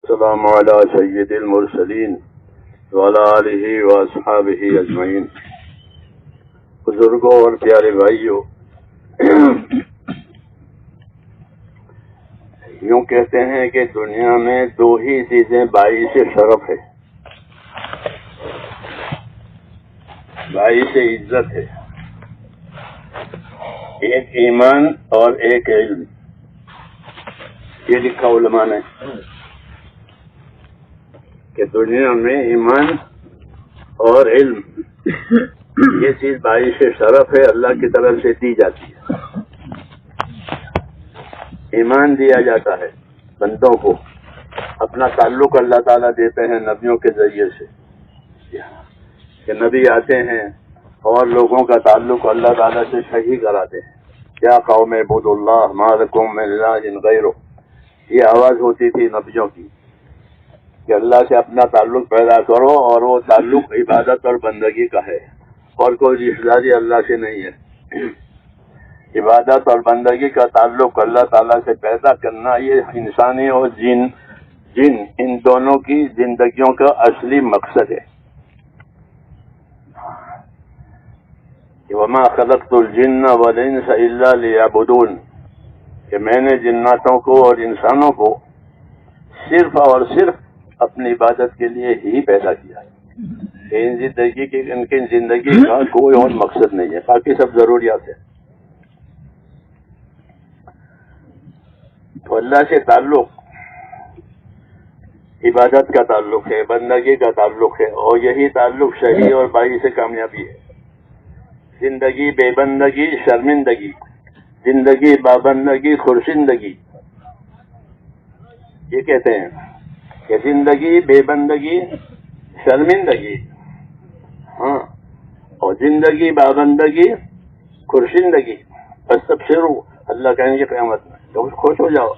السلام علی سید المرسلین وعلی آلہ واصحابہ اجمعین۔ بزرگوں اور پیارے بھائیوں، یوں کہتے ہیں کہ دنیا میں دو ہی چیزیں باعث شرف ہے، باعث عزت ہے، ایک ایمان اور ایک علم۔ یہ لکھا علماء نے کہ دنیا میں ایمان اور علم یہ چیز باعث شرف ہے، اللہ کی طرف سے دی جاتی ہے۔ ایمان دیا جاتا ہے بندوں کو، اپنا تعلق اللہ تعالیٰ دیتے ہیں نبیوں کے ذریعے سے، کہ نبی آتے ہیں اور لوگوں کا تعلق اللہ تعالیٰ سے صحیح کراتے ہیں۔ کیا قوم اعبدوا اللہ ما لکم من الہ غیرہ، یہ آواز ہوتی تھی نبیوں کی کہ اللہ سے اپنا تعلق پیدا کرو، اور وہ تعلق عبادت اور بندگی کا ہے، اور کوئی رشتہ داری اللہ سے نہیں ہے۔ عبادت اور بندگی کا تعلق اللہ تعالیٰ سے پیدا کرنا، یہ انسانی اور جن ان دونوں کی زندگیوں کا اصلی مقصد ہے۔ وما خلقت الجن والانس الا لیعبدون، کہ میں نے جناتوں کو اور انسانوں کو صرف اور صرف اپنی عبادت کے لیے ہی پیدا کیا ہے۔ ان کی زندگی کا کوئی اور مقصد نہیں ہے، باقی سب ضروریات ہیں۔ تو اللہ سے تعلق عبادت کا تعلق ہے، بندگی کا تعلق ہے، اور یہی تعلق صحیح اور باعث کامیابی ہے۔ زندگی بے بندگی شرمندگی، زندگی بابندگی خورشندگی، یہ کہتے ہیں کہ زندگی بے بندگی شرمندگی، ہاں، اور زندگی بابندگی خورشندگی۔ بس سب شروع اللہ کہیں گے قیامت میں تو خوش ہو جاؤ۔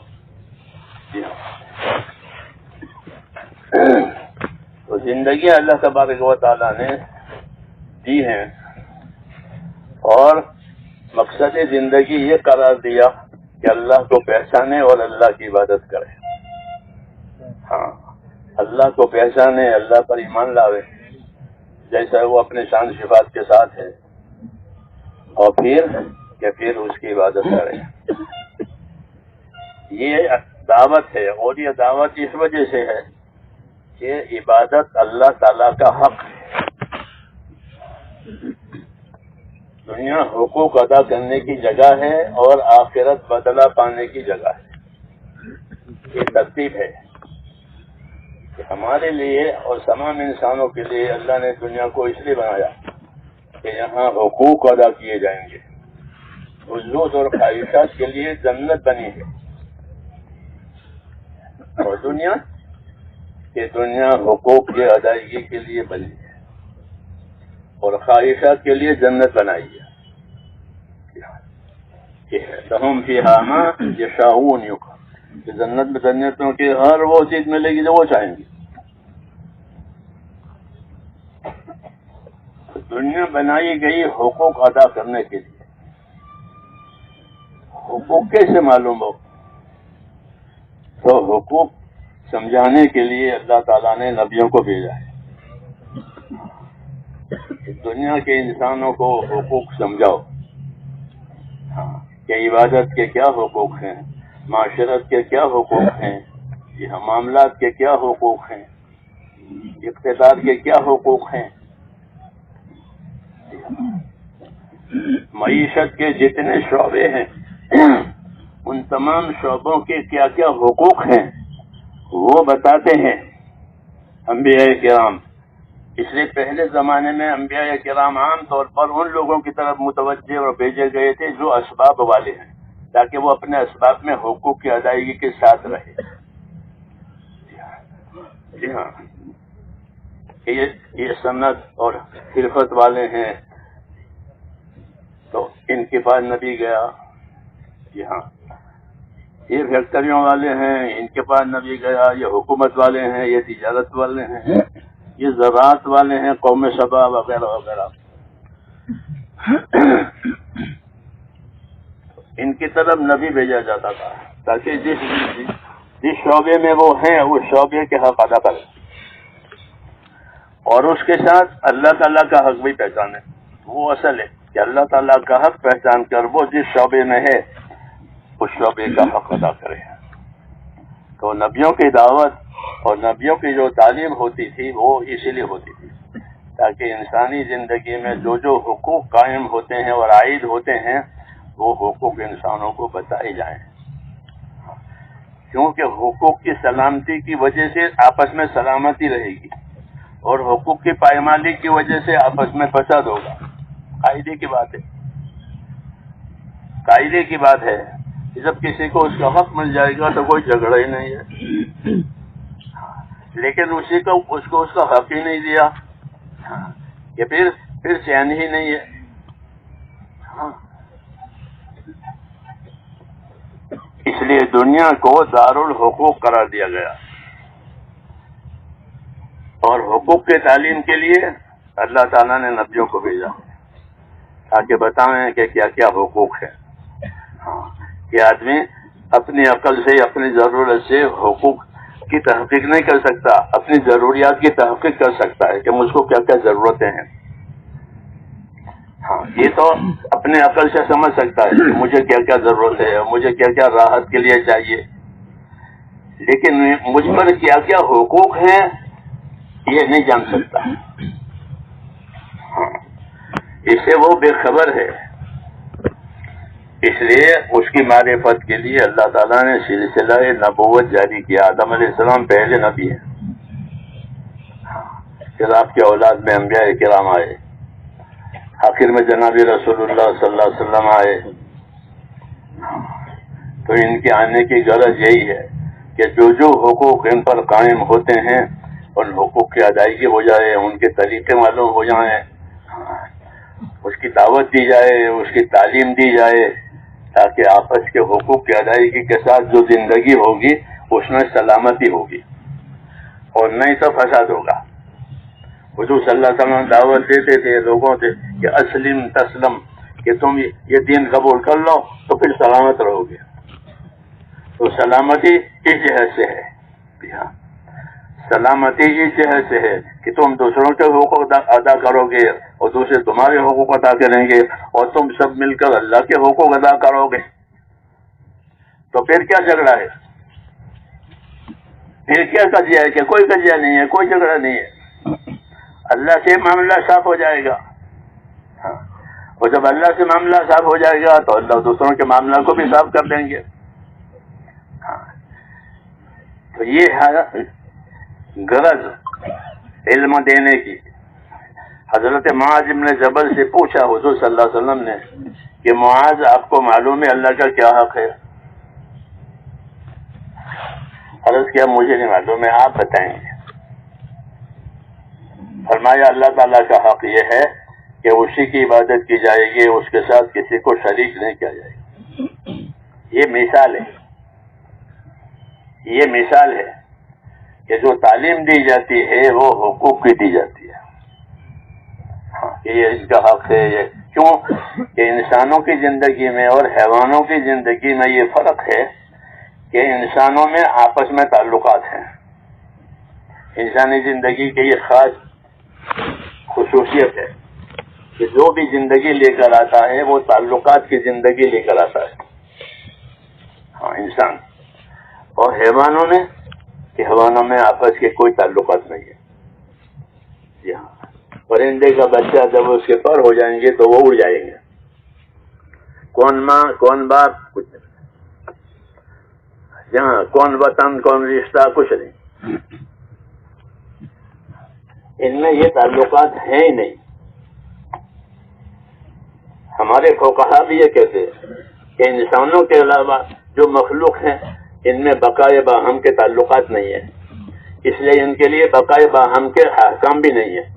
تو زندگی اللہ تبارک و تعالیٰ نے دی ہے، اور مقصد زندگی یہ قرار دیا کہ اللہ کو پہچانے اور اللہ کی عبادت کرے۔ ہاں، اللہ کو پہچانے، اللہ پر ایمان لاوے جیسا وہ اپنے شان صفات کے ساتھ ہے، اور پھر اس کی عبادت کرے۔ یہ دعوت ہے، اور یہ دعوت اس وجہ سے ہے کہ عبادت اللہ تعالیٰ کا حق ہے۔ دنیا حقوق ادا کرنے کی جگہ ہے، اور آخرت بدلہ پانے کی جگہ ہے۔ یہ ترتیب ہے کہ ہمارے لیے اور تمام انسانوں کے لیے اللہ نے دنیا کو اس لیے بنایا کہ یہاں حقوق ادا کیے جائیں گے۔ حضوط اور خواہشات کے لیے جنت بنی ہے، اور دنیا حقوق کی ادائیگی کے لیے بنی ہے، اور خواہشات کے لیے جنت بنائی ہے۔ لَهُمْ فِيهَا مَا يَشَاءُونَ، کہ جنت میں جنتوں کی ہر وہ چیز ملے گی جو وہ چاہیں گے۔ دنیا بنائی گئی حقوق ادا کرنے کے لیے۔ حقوق کیسے معلوم ہو؟ تو حقوق سمجھانے کے لیے اللہ تعالیٰ نے نبیوں کو بھیجا ہے۔ دنیا کے انسانوں کو حقوق سمجھاؤ، ہاں، کہ عبادت کے کیا حقوق ہیں، معاشرت کے کیا حقوق ہیں، یہ معاملات کے کیا حقوق ہیں، اقتدار کے کیا حقوق ہیں، معیشت کے جتنے شعبے ہیں ان تمام شعبوں کے کیا کیا حقوق ہیں وہ بتاتے ہیں انبیاء کرام۔ اس لیے پہلے زمانے میں انبیاء کرام عام طور پر ان لوگوں کی طرف متوجہ اور بھیجے گئے تھے جو اسباب والے ہیں، تاکہ وہ اپنے اسباب میں حقوق کی ادائیگی کے ساتھ رہے۔ جی ہاں، یہ صنعت اور خلفت والے ہیں تو ان کے پاس نبی گیا۔ جی ہاں، یہ فیکٹریوں والے ہیں، ان کے پاس نبی گیا۔ یہ حکومت والے ہیں، یہ تجارت والے ہیں، یہ زراعت والے ہیں، قوم سبا وغیرہ وغیرہ، ان کی طرف نبی بھیجا جاتا تھا تاکہ جس شعبے میں وہ ہیں اس شعبے کے حق ادا کریں اور اس کے ساتھ اللہ تعالیٰ کا حق بھی پہچانے. وہ اصل ہے کہ اللہ تعالیٰ کا حق پہچان کر وہ جس شعبے میں ہے اس شعبے کا حق ادا کرے. تو نبیوں کی دعوت اور نبیوں کی جو تعلیم ہوتی تھی وہ اسی لیے ہوتی تھی تاکہ انسانی زندگی میں جو جو حقوق قائم ہوتے ہیں اور عائد ہوتے ہیں وہ حقوق انسانوں کو بتائے جائیں، کیونکہ حقوق کی سلامتی کی وجہ سے آپس میں سلامتی رہے گی اور حقوق کی پائمالی کی وجہ سے آپس میں فساد ہوگا. قاعدے کی بات ہے، قاعدے کی بات ہے. جب کسی کو اس کا حق مل جائے گا تو کوئی جھگڑا ہی نہیں ہے، لیکن اس کو اس کا حق ہی نہیں دیا کہ پھر چین ہی نہیں ہے. اس لیے دنیا کو دارالحقوق قرار دیا گیا اور حقوق کی تعلیم کے لیے اللہ تعالیٰ نے نبیوں کو بھیجا تاکہ بتائیں کہ کیا کیا حقوق ہے. کہ آدمی اپنی عقل سے اپنی ضرورت سے حقوق کی تحقیق نہیں کر سکتا، اپنی ضروریات کی تحقیق کر سکتا ہے کہ مجھ کو کیا کیا ضرورتیں ہیں. یہ تو اپنے عقل سے سمجھ سکتا ہے کہ مجھے کیا کیا ضرورت ہے، مجھے کیا کیا راحت کے لیے چاہیے، لیکن مجھ پر کیا کیا حقوق ہیں یہ نہیں جان سکتا. اس سے وہ بے خبر ہے. اس لیے اس کی معرفت کے لیے اللہ تعالیٰ نے سلسلہ نبوت جاری کیا. آدم علیہ السلام پہلے نبی ہیں، پھر آپ کے اولاد میں انبیاء کرام آئے، آخر میں جناب رسول اللہ صلی اللہ علیہ وسلم آئے. تو ان کے آنے کی غرض یہی ہے کہ جو جو حقوق ان پر قائم ہوتے ہیں ان حقوق کی ادائیگی ہو جائے، ان کے طریقے معلوم ہو جائیں، اس کی دعوت دی جائے، اس کی تعلیم دی جائے، تاکہ آپس کے حقوق کی ادائیگی کے ساتھ جو زندگی ہوگی اس میں سلامتی ہوگی اور نہیں تو فساد ہوگا. حضور صلی اللہ علیہ وسلم دعوت دیتے تھے لوگوں سے کہ اسلم تسلم، کہ تم یہ دین قبول کر لو تو پھر سلامت رہو گے. تو سلامتی اس جہت سے ہے، سلامتی اس جہت سے ہے کہ تم دوسروں کے حقوق ادا کرو گے اور دوسرے تمہارے حقوق ادا کریں گے اور تم سب مل کر اللہ کے حقوق ادا کرو گے. تو پھر کیا جھگڑا ہے، پھر کیا قضیہ ہے؟ کہ کوئی قضیہ نہیں ہے، کوئی جھگڑا نہیں ہے. اللہ سے معاملہ صاف ہو جائے گا، اور جب اللہ سے معاملہ صاف ہو جائے گا تو اللہ دوسروں کے معاملہ کو بھی صاف کر دیں گے. تو یہ ہے غرض علم دینے کی. حضرت معاذ بن جبل سے پوچھا حضور صلی اللہ علیہ وسلم نے کہ معاذ آپ کو معلوم ہے اللہ کا کیا حق ہے؟ عرض کیا مجھے نہیں معلوم ہے، آپ بتائیں گے. فرمایا اللہ تعالیٰ کا حق یہ ہے کہ اسی کی عبادت کی جائے گی، اس کے ساتھ کسی کو شریک نہیں کیا جائے گا. یہ مثال ہے، یہ مثال ہے کہ جو تعلیم دی جاتی ہے وہ حقوق کی دی جاتی ہے. یہ اس کا حق ہے. یہ کیوں کہ انسانوں کی زندگی میں اور حیوانوں کی زندگی میں یہ فرق ہے کہ انسانوں میں آپس میں تعلقات ہیں. انسانی زندگی کی یہ خاص خصوصیت ہے کہ جو بھی زندگی لے کر آتا ہے وہ تعلقات کی زندگی لے کر آتا ہے. انسان اور حیوانوں میں کہ حیوانوں میں آپس کے کوئی تعلقات نہیں ہے. جی ہاں، پرندے کا بچہ جب اس کے پر ہو جائیں گے تو وہ اڑ جائیں گے. کون ماں کون باپ کچھ نہیں، جہاں کون وطن کون رشتہ کچھ نہیں. ان میں یہ تعلقات ہیں ہی نہیں. ہمارے فقہا بھی یہ کہتے ہیں کہ انسانوں کے علاوہ جو مخلوق ہیں ان میں بقائے باہم کے تعلقات نہیں ہیں، اس لیے ان کے لیے بقائے باہم کے احکام بھی نہیں ہیں.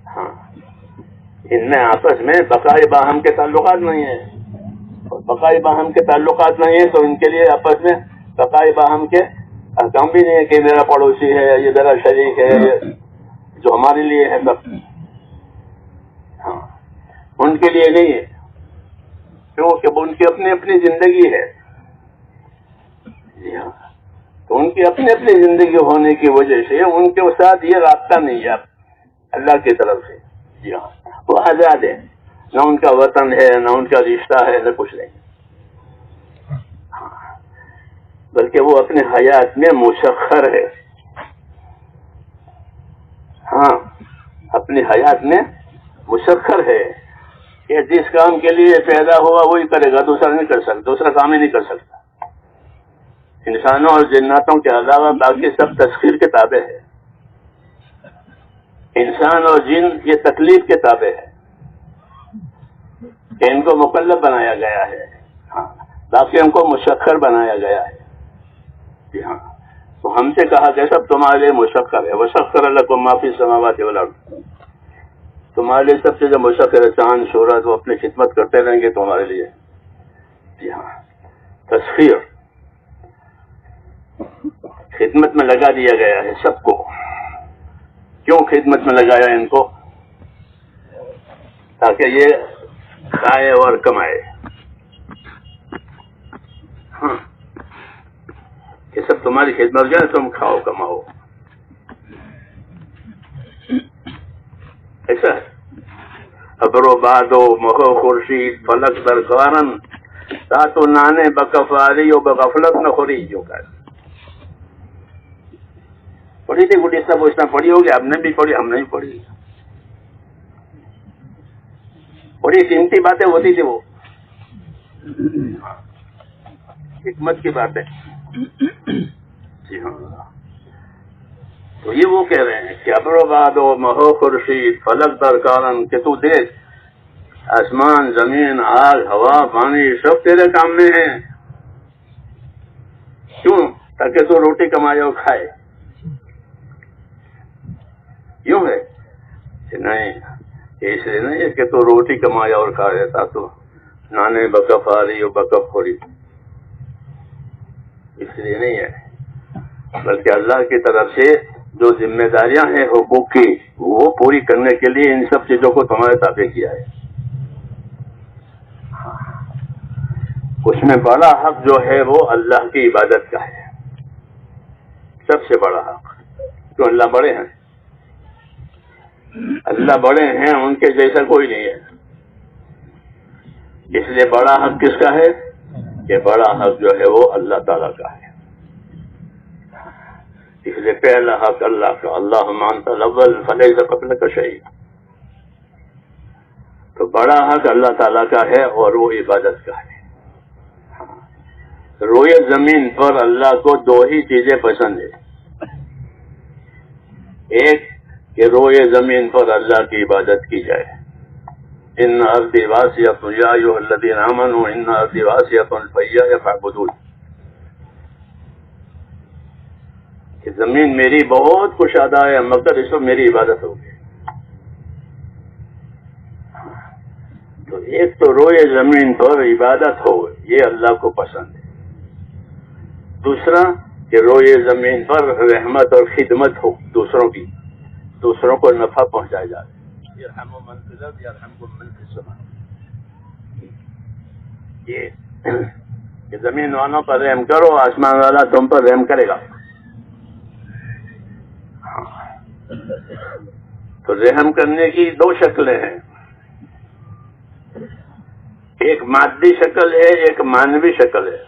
ہاں، ان میں آپس میں بقائے باہم کے تعلقات نہیں ہیں، اور بقائے باہم کے تعلقات نہیں ہیں تو ان کے لیے آپس میں بقائے باہم کے احکام بھی نہیں ہے کہ میرا پڑوسی ہے، یہ میرا شریک ہے، جو ہمارے لیے ہے سب، ہاں ان کے لیے نہیں ہے، کیونکہ ان کی اپنی اپنی زندگی ہے. جی ہاں، تو ان کی اپنی اپنی زندگی ہونے کی وجہ سے ان کے ساتھ یہ رابطہ نہیں ہے اللہ کی طرف سے. جی ہاں، وہ آزاد ہے، نہ ان کا وطن ہے، نہ ان کا رشتہ ہے، نہ کچھ نہیں، بلکہ وہ اپنے حیات میں مسخر ہے. ہاں، اپنی حیات میں مسخر ہے کہ جس کام کے لیے پیدا ہوا وہی کرے گا، دوسرا نہیں کر سکتا، دوسرا کام ہی نہیں کر سکتا. انسانوں اور جناتوں کے علاوہ باقی سب تسخیر کے تابع ہے. انسان اور جن یہ تکلیف کے تابع ہے کہ ان کو مکلف بنایا گیا ہے، ہاں باقی ان کو مسخر بنایا گیا ہے. جی ہاں، تو ہم سے کہا کہ سب تمہارے لیے مسخر ہے. وسخر لکم ما فی السماوات والارض، تمہارے لیے سب سے جو مسخر ہے، چاند سورج، وہ اپنی خدمت کرتے رہیں گے تمہارے لیے. جی ہاں، تسخیر خدمت میں لگا دیا گیا ہے سب کو. کیوں خدمت میں لگایا ان کو؟ تاکہ یہ کھائے اور کمائے. ہاں، یہ سب تمہاری خدمت جو ہے، تم کھاؤ کماؤ، ایسا ہے. ابر و بادو مخو خورشید فلک درکارن تاتو نانے بکفاری و بغفلت نہ خوری. جو کہ پڑھی تھی گڈی سب اس میں پڑھی ہوگی، آپ نے بھی پڑھی، ہم نے بھی پڑھی. بڑی قیمتی باتیں ہوتی تھی وہ، حکمت کی باتیں. جی ہاں، تو یہ وہ کہہ رہے ہیں کہ ابر و باد و مہو خورشید فلک درکارن، کہ تو دیکھ آسمان، زمین، آگ، ہوا، پانی سب تیرے کام میں ہیں. کیوں؟ تاکہ تو روٹی کمائے اور کھائے. یوں ہے کہ نہیں، اس لیے نہیں ہے کہ تو روٹی کمائے اور کھا لیتا تو نانے بکف آ رہی اور بکف ہو رہی، اس لیے نہیں ہے، بلکہ اللہ کی طرف سے جو ذمہ داریاں ہیں حقوق کی، وہ پوری کرنے کے لیے ان سب چیزوں کو تمہارے تابع کیا ہے. اس میں بڑا حق جو ہے وہ اللہ کی عبادت کا ہے، سب سے بڑا حق. تو اللہ بڑے ہیں، اللہ بڑے ہیں، ان کے جیسا کوئی نہیں ہے. اس لیے بڑا حق کس کا ہے؟ کہ بڑا حق جو ہے وہ اللہ تعالیٰ کا ہے. اس لیے پہلا حق اللہ کا، اللہم انت الاول فلیس قبلک شیء. تو بڑا حق اللہ تعالیٰ کا ہے اور وہ عبادت کا ہے. روئے زمین پر اللہ کو دو ہی چیزیں پسند ہیں. ایک کہ روئے زمین پر اللہ کی عبادت کی جائے. ان ارضی واسعۃ یا ایھا الذین آمنوا ان ارضی واسعۃ فایای فاعبدون، کہ زمین میری بہت کشادہ ہے مگر اس کو میری عبادت ہوگی. تو ایک تو روئے زمین پر عبادت ہو، یہ اللہ کو پسند ہے. دوسرا کہ روئے زمین پر رحمت اور خدمت ہو دوسروں کی، دوسروں کو نفع پہنچایا جائے. یرحم من فی الارض یرحمکم من فی السماء. یہ کہ زمین والوں پر رحم کرو، آسمان والا تم پر رحم کرے گا. تو رحم کرنے کی دو شکلیں ہیں، ایک مادی شکل ہے، ایک معنوی شکل ہے.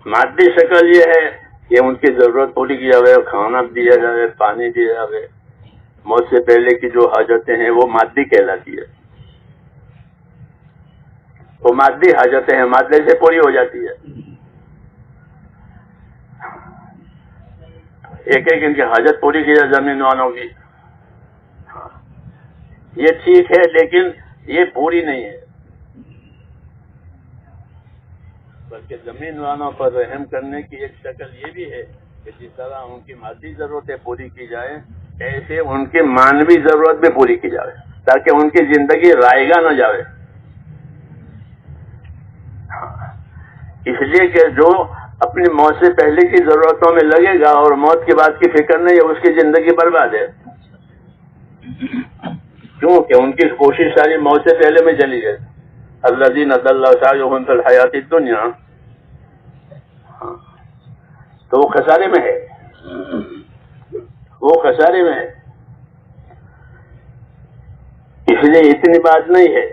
مادی شکل یہ ہے کہ ان کی ضرورت پوری کی جائے، کھانا دیا جائے، پانی دیا جائے، موت سے پہلے کی جو حاجتیں ہیں وہ مادی کہلاتی ہے. وہ مادی حاجتیں ہیں، مادے سے پوری ہو جاتی ہے. ایک ایک ان کی حاجت پوری کی جائے زمین والوں کی، یہ ٹھیک ہے، لیکن یہ پوری نہیں ہے. بلکہ زمین والوں پر رحم کرنے کی ایک شکل یہ بھی ہے کہ جس طرح ان کی مادی ضرورتیں پوری کی جائیں، ایسے ان کی معنوی ضرورت بھی پوری کی جائے، تاکہ ان کی زندگی رائگاں نہ جائے. اس لیے کہ جو اپنی موت سے پہلے کی ضرورتوں میں لگے گا اور موت کے بعد کی فکر نہیں ہے، اس کی زندگی برباد ہے. کیوں کہ ان کی کوشش ساری موت سے پہلے میں چلی گئی. الذین ضل سعیهم فی الحیات الدنیا، تو وہ خسارے میں ہے، وہ خسارے میں ہے. اس لیے اتنی بات نہیں ہے،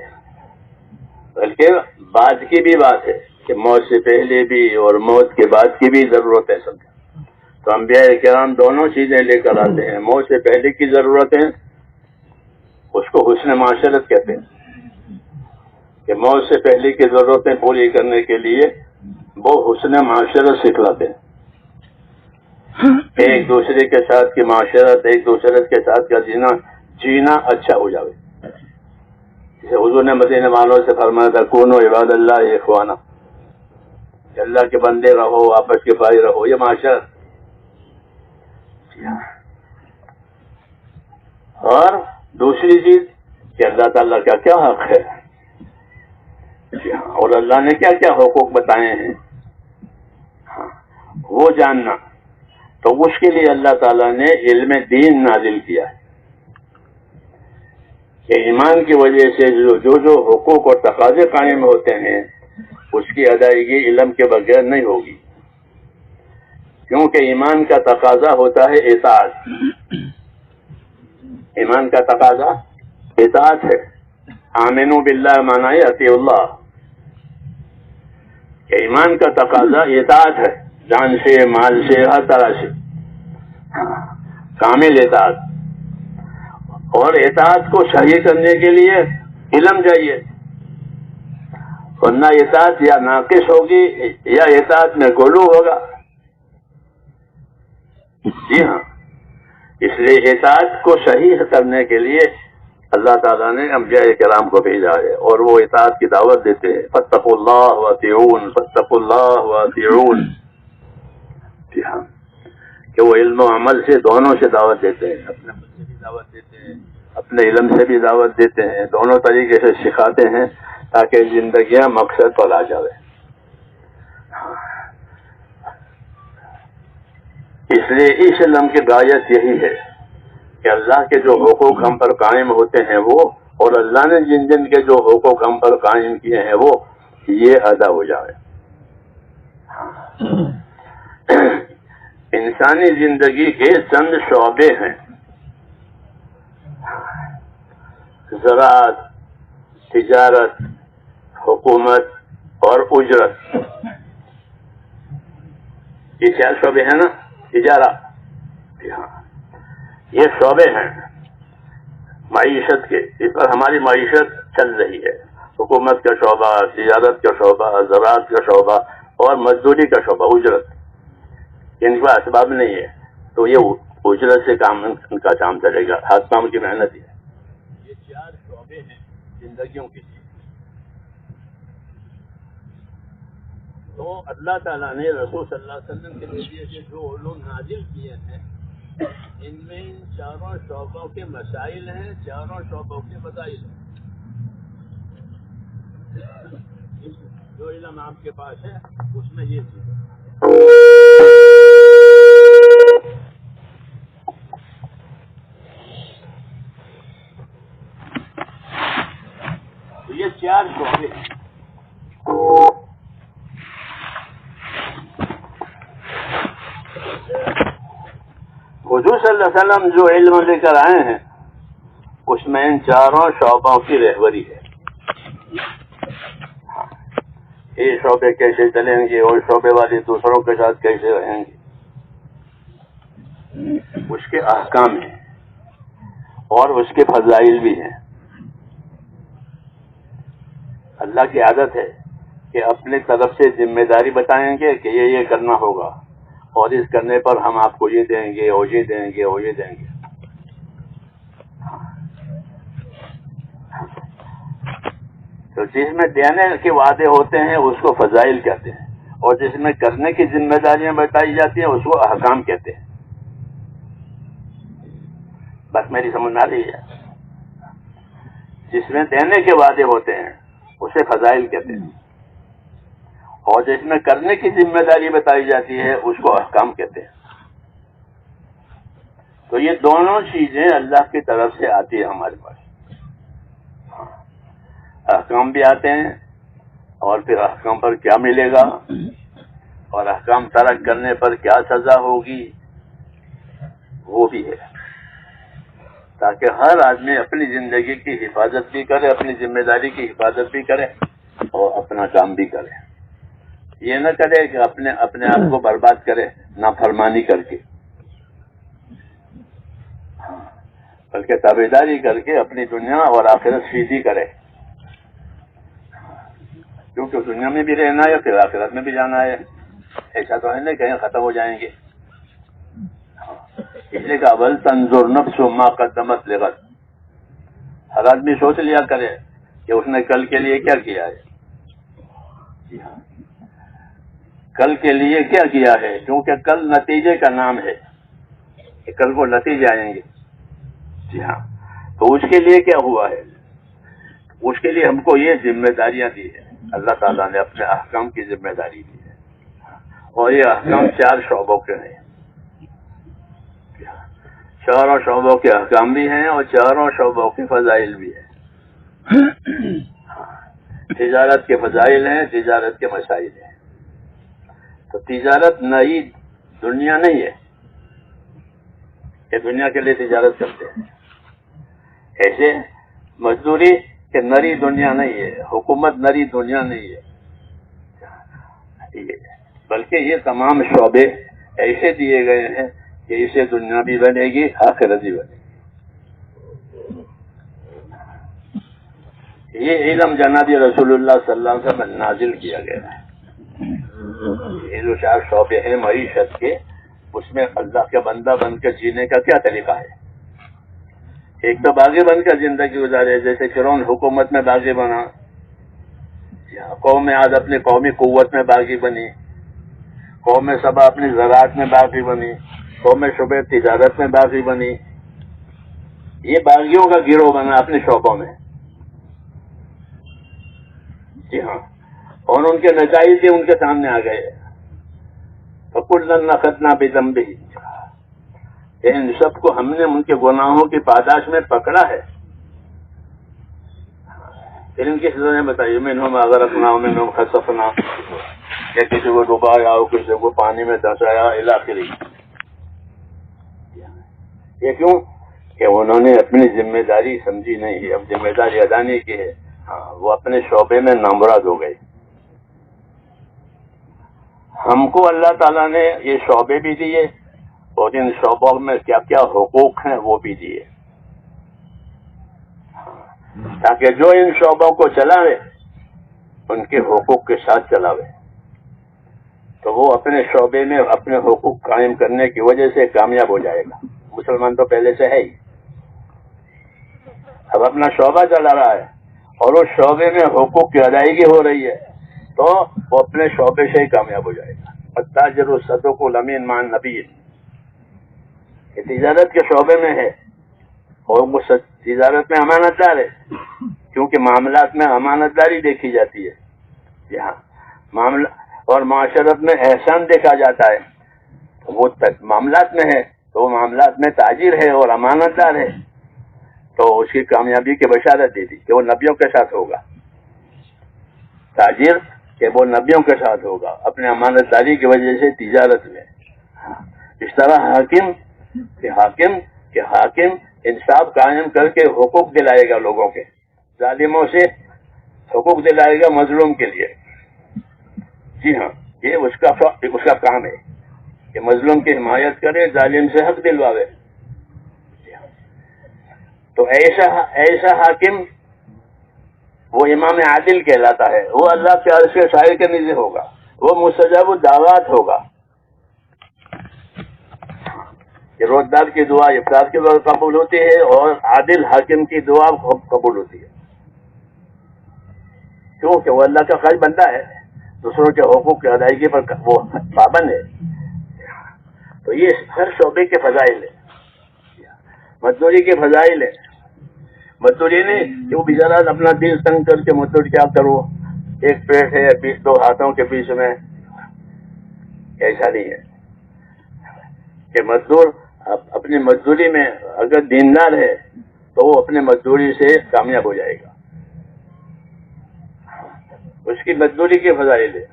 بلکہ بعد کی بھی بات ہے کہ موت سے پہلے بھی اور موت کے بعد کی بھی ضرورت ہے سب. تو انبیاء کرام دونوں چیزیں لے کر آتے ہیں. موت سے پہلے کی ضرورتیں اس کو حسن معاشرت کہتے ہیں کہ موت سے پہلے کی ضرورتیں پوری کرنے کے لیے وہ حسن معاشرت سکھلاتے ہیں. ایک دوسرے کے ساتھ کی معاشرت، ایک دوسرے کے ساتھ کا جینا اچھا ہو جائے. جیسے حضور نے مدینے والوں سے فرمایا تھا کونوا عباد اللہ اخوانا، کہ اللہ کے بندے رہو، آپس کے بھائی رہو. یہ معاشرت. اور دوسری چیز کہ اللہ تعالیٰ کا کیا حق ہے اور اللہ نے کیا کیا حقوق بتائے ہیں وہ جاننا. تو اس کے لیے اللہ تعالیٰ نے علم دین نازل کیا ہے کہ ایمان کی وجہ سے جو حقوق اور تقاضے قائم ہوتے ہیں اس کی ادائیگی علم کے بغیر نہیں ہوگی. کیونکہ ایمان کا تقاضا ہوتا ہے اطاعت. ایمان کا تقاضا اطاعت ہے. آمنو باللہ معنی اطیعوا اللہ، کہ ایمان کا تقاضا اطاعت ہے، جان سے، مال سے، ہر طرح سے کامل اطاعت. اور اطاعت کو صحیح کرنے کے لیے علم چاہیے، ورنہ اطاعت یا ناقص ہوگی یا اطاعت میں غلو ہوگا. جی ہاں، اس لیے اطاعت کو صحیح کرنے کے لیے اللہ تعالیٰ نے انبیاء کرام کو بھیجا ہے اور وہ اطاعت کی دعوت دیتے ہیں. فاتقوا اللہ واطیعون، فاتقوا اللہ واطیعون. جی ہاں، کہ وہ علم و عمل سے دونوں سے دعوت دیتے ہیں، اپنے عمل سے بھی دعوت دیتے ہیں، اپنے علم سے بھی دعوت دیتے ہیں. دونوں طریقے سے سکھاتے ہیں تاکہ زندگیاں مقصد پر آ جائے. اس لیے اس علم کی غایت یہی ہے کہ اللہ کے جو حقوق ہم پر قائم ہوتے ہیں وہ، اور اللہ نے جن جن کے جو حقوق ہم پر قائم کیے ہیں وہ یہ ادا ہو جائے. انسانی زندگی کے چند شعبے ہیں: زراعت، تجارت، حکومت اور اجرت. یہ 4 شعبے ہیں نا. تجارت، یہ شعبے ہیں معیشت کے، اس پر ہماری معیشت چل رہی ہے. حکومت کا شعبہ، تجارت کا شعبہ، زراعت کا شعبہ اور مزدوری کا شعبہ، اجرت. ان کا اسباب نہیں ہے تو یہ اجرت سے کام، ان کا کام چلے گا، ہاتھ کام کی محنت ہے. یہ 4 شعبے ہیں زندگیوں کے لیے. تو اللہ تعالیٰ نے رسول صلی اللہ علیہ وسلم کے ذریعے سے جو علوم نازل کیے ہیں ان میں ان 4 شعبوں کے مسائل ہیں، 4 شعبوں کے مسائل ہیں. جو علم آپ کے پاس ہے اس میں یہ چیز ہے. یہ 4 شعبے ہیں. حضور صلی اللہ علیہ وسلم جو علم لے کر آئے ہیں اس میں ان 4 شعبوں کی رہبری ہے. یہ شعبے کیسے چلیں گے اور شعبے والے دوسروں کے ساتھ کیسے رہیں گے، اس کے احکام ہیں اور اس کے فضائل بھی ہیں. اللہ کی عادت ہے کہ اپنے طرف سے ذمہ داری بتائیں گے کہ یہ کرنا ہوگا اور اس کرنے پر ہم آپ کو یہ دیں گے اور یہ دیں گے اور یہ دیں گے. تو جس میں دینے کے وعدے ہوتے ہیں اس کو فضائل کہتے ہیں، اور جس میں کرنے کی ذمہ داریاں بتائی جاتی ہیں اس کو احکام کہتے ہیں. بس میری سمجھ میں آ رہی ہے. جس میں دینے کے وعدے ہوتے ہیں اسے فضائل کہتے ہیں، اور جس میں کرنے کی ذمہ داری بتائی جاتی ہے اس کو احکام کہتے ہیں. تو یہ دونوں چیزیں اللہ کی طرف سے آتی ہے ہمارے پاس. احکام بھی آتے ہیں اور پھر احکام پر کیا ملے گا اور احکام ترک کرنے پر کیا سزا ہوگی وہ بھی ہے، تاکہ ہر آدمی اپنی زندگی کی حفاظت بھی کرے، اپنی ذمہ داری کی حفاظت بھی کرے اور اپنا کام بھی کرے. یہ نہ کرے کہ اپنے آپ کو برباد کرے نافرمانی کر کے، بلکہ تابعداری کر کے اپنی دنیا اور آخرت سیدھی کرے، کیونکہ دنیا میں بھی رہنا ہے پھر آخرت میں بھی جانا ہے. ایسا تو ہے نہیں کہیں ختم ہو جائیں گے. اس لیے کہ اول تنظر نفس ما قدمت لغد، ہر آدمی سوچ لیا کرے کہ اس نے کل کے لیے کیا کیا ہے. جی ہاں، کل کے لیے کیا کیا ہے، کیونکہ کل نتیجے کا نام ہے کہ کل کو نتیجے آئیں گے. جی ہاں، تو اس کے لیے کیا ہوا ہے، اس کے لیے ہم کو یہ ذمہ داریاں دی ہے. اللہ تعالیٰ نے اپنے احکام کی ذمہ داری دی ہے، اور یہ احکام 4 شعبوں کے ہیں. چاروں شعبوں کے احکام بھی ہیں اور چاروں شعبوں کے فضائل بھی ہیں. تجارت کے فضائل ہیں، تجارت کے مسائل ہیں. تو تجارت نئی دنیا نہیں ہے کہ دنیا کے لیے تجارت کرتے ہیں. ایسے مزدوری کہ نری دنیا نہیں ہے، حکومت نری دنیا نہیں ہے، بلکہ یہ تمام شعبے ایسے دیے گئے ہیں کہ اسے دنیا بھی بنے گی، آخرت بھی بنے گی. یہ علم جناب رسول اللہ صلی اللہ علیہ وسلم نازل کیا گیا ہے. یہ جو 4 شعبے ہیں معیشت کے، اس میں اللہ کا بندہ بن کر جینے کا کیا طریقہ ہے. ایک تو باغی بن کر زندگی گزارے، جیسے فرعون حکومت میں باغی بنا، قوم عاد اپنی قومی قوت میں باغی بنی، قوم سبا اپنی زراعت میں باغی بنی، قوم شعبہ تجارت میں باغی بنی. یہ باغیوں کا گروہ بنا اپنے شعبوں میں. جی ہاں، اور ان کے نتائج بھی ان کے سامنے آ گئے. فَكُلًّا أَخَذْنَا بِذَنبِهِ، ان سب کو ہم نے ان کے گناہوں کی پاداش میں پکڑا ہے. پھر ان کی سزا بتائیے، منہم اغرقنا ومنہم خسفنا، یا کسی کو ڈبایا اور کسی کو پانی میں دھنسایا الی آخری. یہ کیوں کہ انہوں نے اپنی ذمہ داری سمجھی نہیں ہے، اب ذمہ داری ادا نہیں کی ہے. وہ اپنے شعبے میں نامراد ہو گئے. ہم کو اللہ تعالیٰ نے یہ شعبے بھی دیے اور ان شعبوں میں کیا کیا حقوق ہیں وہ بھی دیے، تاکہ جو ان شعبوں کو چلاوے ان کے حقوق کے ساتھ چلاوے، تو وہ اپنے شعبے میں اپنے حقوق قائم کرنے کی وجہ سے کامیاب ہو جائے گا. مسلمان تو پہلے سے ہے ہی، اب اپنا شعبہ چلا رہا ہے اور اس شعبے میں حقوق کی ادائیگی ہو رہی ہے تو وہ اپنے شعبے سے ہی کامیاب ہو جائے گا. التاجر الصدوق الامین مع النبی، یہ تجارت کے شعبے میں ہے اور وہ تجارت میں امانت دار ہے، کیونکہ معاملات میں امانت داری دیکھی جاتی ہے. یہاں معاملہ اور معاشرت میں احسان دیکھا جاتا ہے. وہ معاملات میں ہے تو وہ معاملات میں تاجر ہے اور امانت دار ہے، تو اس کی کامیابی کی بشارت دی تھی کہ وہ نبیوں کے ساتھ ہوگا. تاجر کہ وہ نبیوں کے ساتھ ہوگا اپنے امانت داری کی وجہ سے تجارت میں. اس طرح حاکم انصاف قائم کر کے حقوق دلائے گا لوگوں کے، ظالموں سے حقوق دلائے گا مظلوم کے لیے. جی ہاں، یہ اس کا کام ہے کہ مظلوم کی حمایت کرے، ظالم سے حق دلواوے. تو ایسا حاکم وہ امام عادل کہلاتا ہے. وہ اللہ کے عرش کے سائے کے نیچے ہوگا، وہ مستجاب الدعوات ہوگا. کہ روزدار کی دعا افطار کے وقت قبول ہوتی ہے اور عادل حاکم کی دعا قبول ہوتی ہے، کیونکہ وہ اللہ کا خاص بندہ ہے، دوسروں کے حقوق کی ادائیگی پر وہ پابند ہے. تو یہ ہر شعبے کے فضائل ہے. مزدوری کے فضائل ہے. مزدوری نہیں کہ وہ بیچارہ اپنا دل تنگ کر کے مزدور کیا کرو ایک پیٹ ہے بیچ دو ہاتھوں کے بیچ میں، ایسا نہیں ہے کہ مزدور اپنی مزدوری میں اگر دیندار ہے تو وہ اپنے مزدوری سے کامیاب ہو جائے گا. اس کی مزدوری کے فضائل ہے.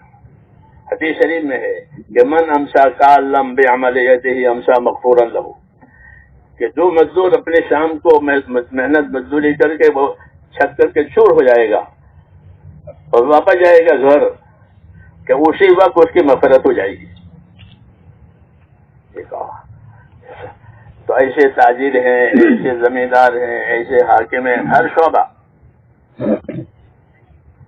حدیث شریف میں ہے کہ من امسا کالم بعمل یدہ امسا مغفورا لہ، کہ جو مزدور اپنے شام کو محنت مزدوری کر کے وہ چھت کر کے چور ہو جائے گا اور واپس جائے گا گھر، کہ اسی وقت اس کی مغفرت ہو جائے گی. تو ایسے تاجر ہیں، ایسے زمیندار ہیں، ایسے حاکم ہیں، ہر شعبہ.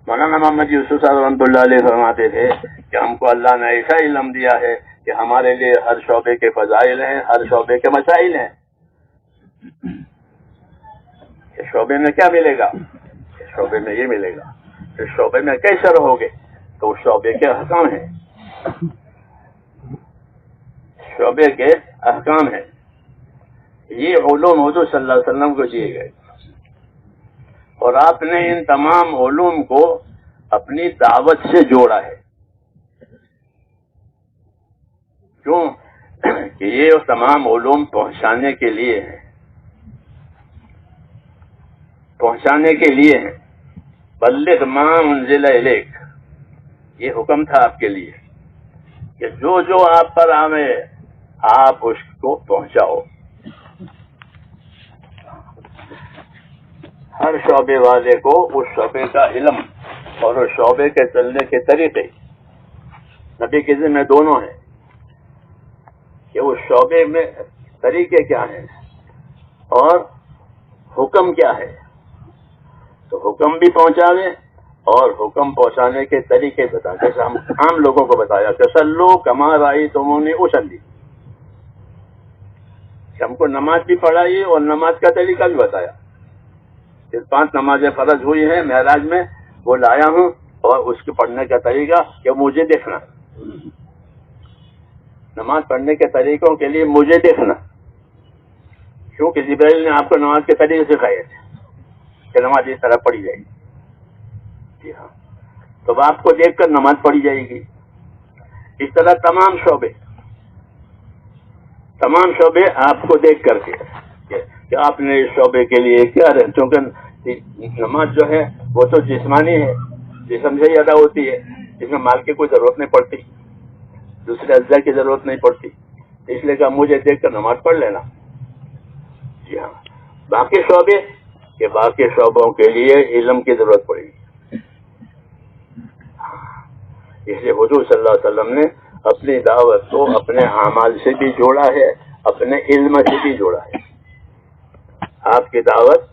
مولانا محمد یوسف صاحب رحمۃ اللہ علیہ فرماتے تھے کہ ہم کو اللہ نے ایسا علم دیا ہے کہ ہمارے لیے ہر شعبے کے فضائل ہیں، ہر شعبے کے مسائل ہیں. اس شعبے میں کیا ملے گا؟ اس شعبے میں یہ ملے گا. اس شعبے میں کیسے رہو گے؟ تو اس شعبے کے احکام ہیں، شعبے کے احکام ہیں. یہ علوم حضور صلی اللہ علیہ وسلم کو دیے گئے، اور آپ نے ان تمام علوم کو اپنی دعوت سے جوڑا ہے. کیوں کہ یہ تمام علوم پہنچانے کے لیے ہیں، پہنچانے کے لیے ہیں. بلغ ما انزل الیک، یہ حکم تھا آپ کے لیے کہ جو جو آپ پر آوے آپ اس کو پہنچاؤ. ہر شعبے والے کو اس شعبے کا علم اور اس شعبے کے چلنے کے طریقے نبی کے ذمہ دونوں ہیں کہ اس شعبے میں طریقے کیا ہیں اور حکم کیا ہے. تو حکم بھی پہنچاوے اور حکم پہنچانے کے طریقے بتا. جیسے ہم عام لوگوں کو بتایا کہ صلو کما رأیتمونی اصلی، ہم کو نماز بھی پڑھائی اور نماز کا طریقہ بھی بتایا. 5 نمازیں فرض ہوئی ہیں معراج میں، وہ لایا ہوں، اور اس کے پڑھنے کا طریقہ کہ مجھے دیکھنا. نماز پڑھنے کے طریقوں کے لیے مجھے دیکھنا، کیونکہ جبرائیل نے آپ کو نماز کے طریقے سکھائے تھے کہ نماز اس طرح پڑھی جائے گی. جی ہاں، تو آپ کو دیکھ کر نماز پڑھی جائے گی. اس طرح تمام شعبے آپ کو دیکھ کر کے کہ آپ نے اس شعبے کے لیے کیا رہے. کیونکہ نماز جو ہے وہ تو جسمانی ہے، جسم سے ہی ادا ہوتی ہے، اس میں مال کی کوئی ضرورت نہیں پڑتی، دوسرے اجزاء کی ضرورت نہیں پڑتی. اس لیے کہ مجھے دیکھ کر نماز پڑھ لینا. جی ہاں، باقی شعبوں کے لیے علم کی ضرورت پڑے گی. اس لیے حضور صلی اللہ علیہ وسلم نے اپنی دعوت کو اپنے اعمال سے بھی جوڑا ہے، اپنے علم سے بھی جوڑا ہے. آپ کی دعوت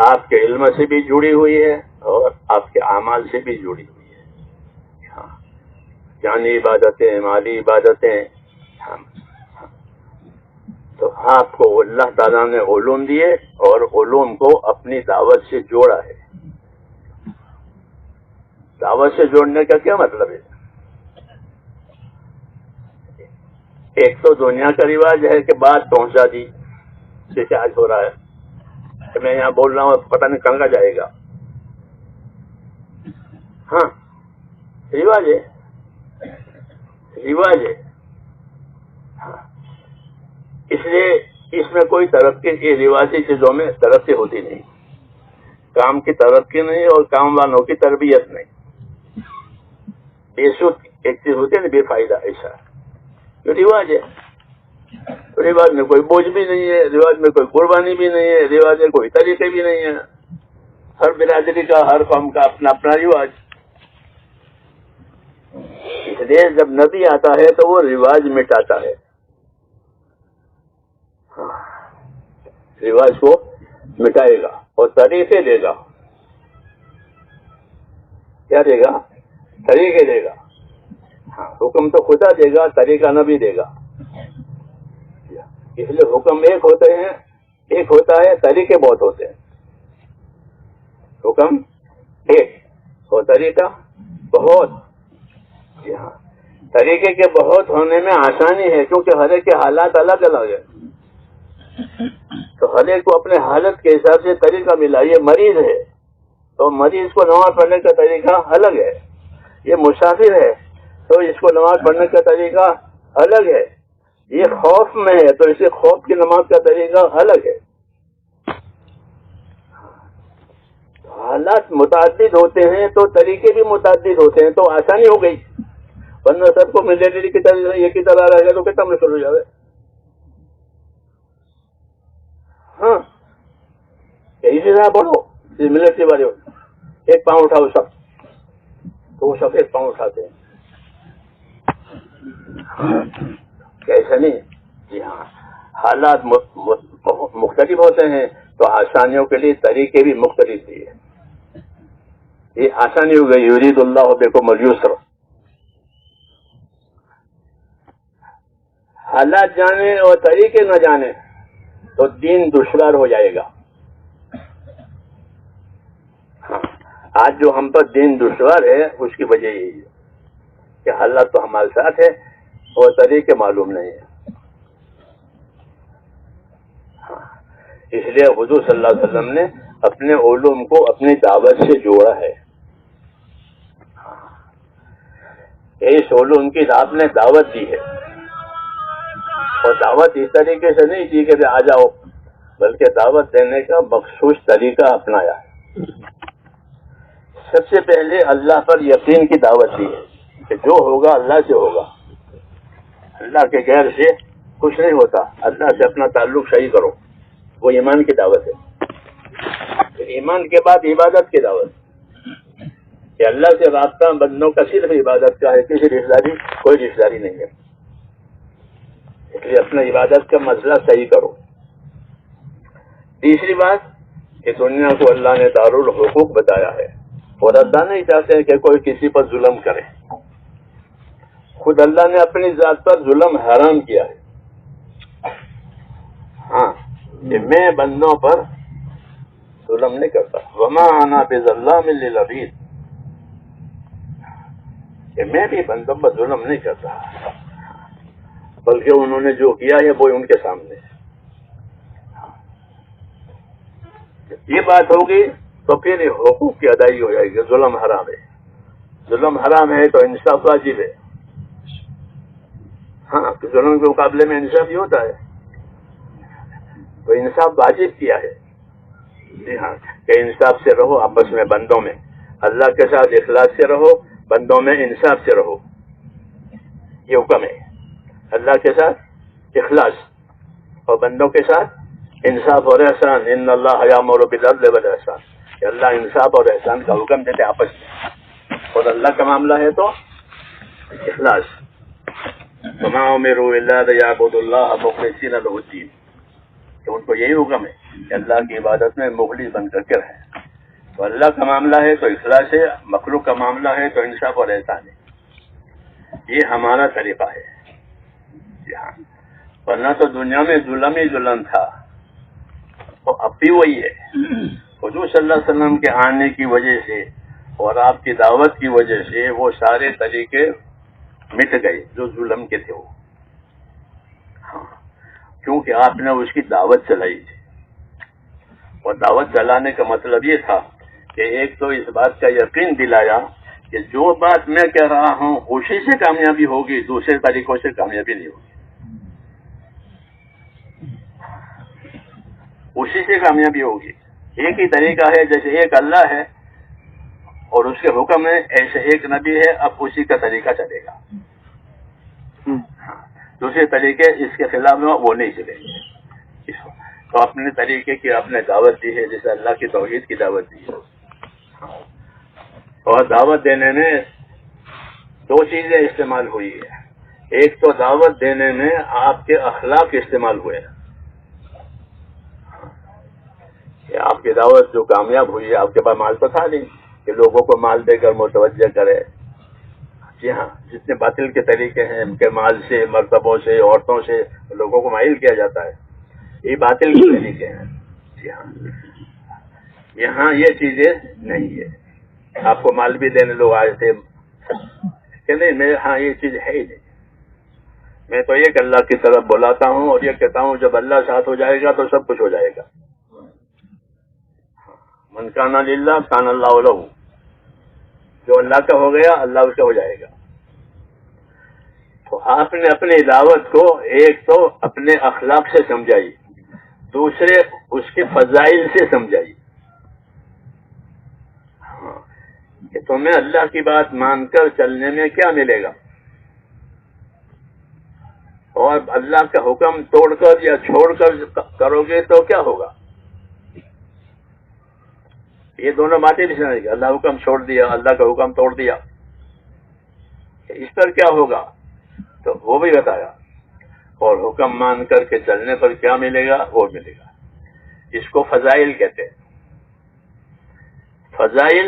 آپ کے علم سے بھی جڑی ہوئی ہے اور آپ کے اعمال سے بھی جڑی ہوئی ہے. ہاں، جانی عبادتیں، مالی عبادتیں. تو آپ کو اللہ تعالیٰ نے علوم دیے اور علوم کو اپنی دعوت سے جوڑا ہے. دعوت سے جوڑنے کا کیا مطلب ہے؟ ایک تو دنیا کا رواج ہے کہ بات پہنچا دی، جیسے آج ہو رہا ہے کہ میں یہاں بول رہا ہوں، پتہ نہیں کہاں کا جائے گا. ہاں، رواج ہے. ہاں، اس لیے اس میں کوئی ترقی، یہ رواجی چیزوں میں ترقی ہوتی نہیں. کام کی ترقی نہیں اور کام والوں کی تربیت نہیں. بے سود ایک چیز ہوتی ہے نا، بے فائدہ. ایسا رواج ہے. رواج میں کوئی بوجھ بھی نہیں ہے، رواج میں کوئی قربانی بھی نہیں ہے، رواج میں کوئی طریقے بھی نہیں ہے. ہر برادری کا، ہر قوم کا اپنا اپنا رواج. اس لیے جب نبی آتا ہے تو وہ رواج مٹاتا ہے، رواج کو مٹائے گا اور طریقے دے گا. کیا دے گا؟ طریقے دے گا. ہاں، حکم تو خدا دے گا، طریقہ نبی دے گا. اس لیے حکم ایک ہوتا ہے، طریقے بہت ہوتے ہیں. حکم ایک اور طریقہ بہت. جی ہاں، طریقے کے بہت ہونے میں آسانی ہے کیونکہ ہر ایک کے حالات الگ الگ ہیں. تو ہر ایک کو اپنے حالت کے حساب سے طریقہ ملا. یہ مریض ہے، تو مریض کو نماز پڑھنے کا طریقہ الگ ہے. یہ مسافر ہے تو اس کو نماز پڑھنے کا طریقہ الگ ہے. یہ خوف میں ہے تو اسے خوف کی نماز کا طریقہ الگ ہے. حالات متعدد ہوتے ہیں تو طریقے بھی متعدد ہوتے ہیں, تو آسانی ہو گئی. ورنہ سب کو ملٹری کی طرح ایک ہی طرح رہے گا تو کتنا مشکل ہو جائے. ہاں اسی طرح پڑھو ملٹری والے ایک پاؤں اٹھاؤ سب, تو وہ سب ایک پاؤں اٹھاتے ہیں. ایسا نہیں. جی ہاں, حالات مختلف ہوتے ہیں تو آسانیوں کے لیے طریقے بھی مختلف دیے. یہ آسانی ہو گئی, یرید اللہ بکم الیسر. حالات جانے اور طریقے نہ جانے تو دین دشوار ہو جائے گا. ہاں, آج جو ہم پر دین دشوار ہے اس کی وجہ یہی ہے کہ حالات تو ہمارے ساتھ ہے اور طریقے معلوم نہیں ہے. ہاں, اس لیے حضور صلی اللہ علیہ وسلم نے اپنے علوم کو اپنی دعوت سے جوڑا ہے. اس علوم کی آپ نے دعوت دی ہے, اور دعوت اس طریقے سے نہیں دی کہ آ جاؤ, بلکہ دعوت دینے کا مخصوص طریقہ اپنایا ہے. سب سے پہلے اللہ پر یقین کی دعوت دی ہے کہ جو ہوگا اللہ سے ہوگا, اللہ کے غیر سے کچھ نہیں ہوتا. اللہ سے اپنا تعلق صحیح کرو, وہ ایمان کی دعوت ہے. پھر ایمان کے بعد عبادت کی دعوت کہ اللہ سے رابطہ بندوں کا صرف عبادت کا ہے, کسی رشتہ داری کوئی رشتہ داری نہیں ہے. اس لیے اپنا عبادت کا مسئلہ صحیح کرو. تیسری بات کہ دنیا کو اللہ نے دارالحقوق بتایا ہے, اور اللہ نہیں چاہتے کہ کوئی کسی پر ظلم کرے. خود اللہ نے اپنی ذات پر ظلم حرام کیا ہے. ہاں, کہ میں بندوں پر ظلم نہیں کرتا. وما انا بظلام للعبید, کہ میں بھی بندوں پر ظلم نہیں کرتا, بلکہ انہوں نے جو کیا ہے وہ ان کے سامنے. یہ بات ہوگی تو پھر حقوق کی ادائیگی ہو جائے گی. ظلم حرام ہے, ظلم حرام ہے تو انصاف واجب ہے. ہاں, ظلم کے مقابلے میں انصاف ہی ہوتا ہے, تو انصاف واجب کیا ہے. جی ہاں, کہ انصاف سے رہو آپس میں بندوں میں, اللہ کے ساتھ اخلاص سے رہو, بندوں میں انصاف سے رہو. یہ حکم ہے, اللہ کے ساتھ اخلاص اور بندوں کے ساتھ انصاف اور احسان. ان اللہ یامر بالعدل والاحسان, کہ اللہ انصاف اور احسان کا حکم دیتے آپس میں, اور اللہ کا معاملہ ہے تو اخلاص. وما امروا الا ليعبدوا الله مخلصين له الدين, تو ان کو یہی حکم ہے کہ اللہ کی عبادت میں مخلص بن کر کے رہیں. تو اللہ کا معاملہ ہے تو اخلاص ہے, مخلوق کا معاملہ ہے تو انصاف اور احسان ہے. یہ ہمارا طریقہ ہے. جی ہاں, ورنہ تو دنیا میں ظلم ہی ظلم تھا, تو اب بھی وہی ہے. حضور صلی اللہ علیہ وسلم کے آنے کی وجہ سے اور آپ کی دعوت کی وجہ سے وہ سارے طریقے مٹ گئے جو ظلم کے تھے وہ. ہاں, کیونکہ آپ نے اس کی دعوت چلائی تھی, اور دعوت چلانے کا مطلب یہ تھا کہ ایک تو اس بات کا یقین دلایا کہ جو بات میں کہہ رہا ہوں اسی سے کامیابی ہوگی, دوسرے طریقوں سے کامیابی نہیں ہوگی. اسی سے کامیابی ہوگی. ایک ہی طریقہ ہے, جیسے ایک اللہ ہے اور اس کے حکم ہے, ایسے ایک نبی ہے, اب اسی کا طریقہ چلے گا. دوسرے طریقے اس کے خلاف میں وہ نہیں چلیں گے. تو اپنے طریقے کی آپ نے دعوت دی ہے, جیسے اللہ کی توحید کی دعوت دی ہے. اور دعوت دینے میں دو چیزیں استعمال ہوئی ہے. ایک تو دعوت دینے میں آپ کے اخلاق استعمال ہوئے, کہ آپ کی دعوت جو کامیاب ہوئی ہے, آپ کے پاس مال تو تھا نہیں کہ لوگوں کو مال دے کر متوجہ کرے. جی ہاں, جتنے باطل کے طریقے ہیں کہ مال سے, مرتبوں سے, عورتوں سے لوگوں کو مائل کیا جاتا ہے, یہ باطل کے طریقے ہیں. جی ہاں, یہاں یہ چیزیں نہیں ہے. آپ کو مال بھی دینے لوگ آئے تھے کہ نہیں, میں ہاں یہ چیز ہے ہی نہیں. میں تو ایک اللہ کی طرف بلاتا ہوں اور یہ کہتا ہوں جب اللہ ساتھ ہو جائے گا تو سب کچھ ہو جائے گا. من کان للہ کان اللہ لہ، جو اللہ کا ہو گیا اللہ اس کا ہو جائے گا۔ تو آپ نے اپنی دعوت کو ایک تو اپنے اخلاق سے سمجھائی، دوسرے اس کے فضائل سے سمجھائی، کہ تمہیں اللہ کی بات مان کر چلنے میں کیا ملے گا، اور اللہ کا حکم توڑ کر یا چھوڑ کر کرو گے تو کیا ہوگا۔ یہ دونوں باتیں بھی سمجھ گئے، اللہ حکم چھوڑ دیا، اللہ کا حکم توڑ دیا، اس پر کیا ہوگا تو وہ بھی بتایا، اور حکم مان کر کے چلنے پر کیا ملے گا وہ ملے گا۔ اس کو فضائل کہتے ہیں۔ فضائل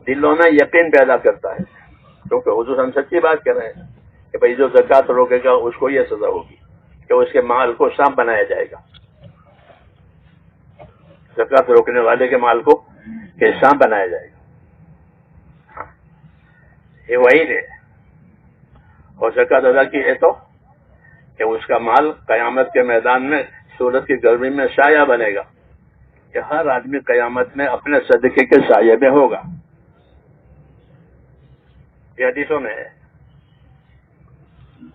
دلوں میں یقین پیدا کرتا ہے، کیونکہ حضور ہم سچی بات کر رہے ہیں کہ بھائی جو زکوٰۃ روکے گا اس کو یہ سزا ہوگی کہ اس کے مال کو سانپ بنایا جائے گا، زکوٰۃ روکنے والے کے مال کو کہ سانپ بنایا جائے گا، یہ وعید ہے۔ اور زکوٰۃ ادا کی ہے تو کہ اس کا مال قیامت کے میدان میں سورج کی گرمی میں سایہ بنے گا، کہ ہر آدمی قیامت میں اپنے صدقے کے سایے میں ہوگا۔ یہ حدیثوں میں ہے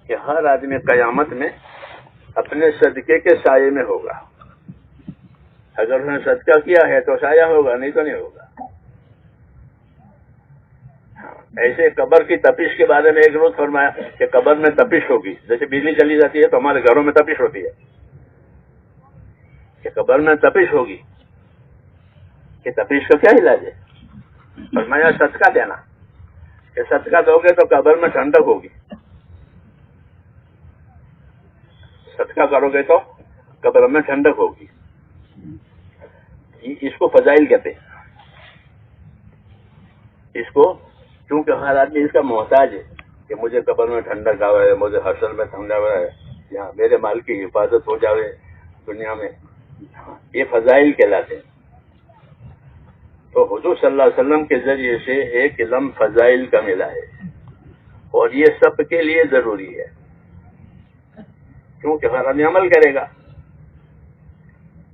کہ ہر آدمی قیامت میں اپنے صدقے کے سائے میں ہوگا۔ اگر انہوں نے صدقہ کیا ہے تو سایہ ہوگا، نہیں تو نہیں ہوگا۔ ایسے قبر کی تپش کے بارے میں ایک روز فرمایا کہ قبر میں تپش ہوگی، جیسے بجلی چلی جاتی ہے تو ہمارے گھروں میں تپش ہوتی ہے، کہ قبر میں تپش ہوگی، کہ تپش کا کیا علاج ہے؟ فرمایا صدقہ دینا، کہ صدقہ دو گے تو قبر میں ٹھنڈک ہوگی، صدقہ کرو گے تو قبر میں ٹھنڈک ہوگی۔ اس کو فضائل کہتے ہیں، اس کو کیونکہ ہر آدمی اس کا محتاج ہے کہ مجھے قبر میں ٹھنڈک آوے، مجھے حشر میں ٹھنڈا ہے، یہاں میرے مال کی حفاظت ہو جاوے دنیا میں، یہ فضائل کہلاتے ہیں۔ تو حضور صلی اللہ علیہ وسلم کے ذریعے سے ایک علم فضائل کا ملا ہے، اور یہ سب کے لیے ضروری ہے، کیونکہ ہر آدمی عمل کرے گا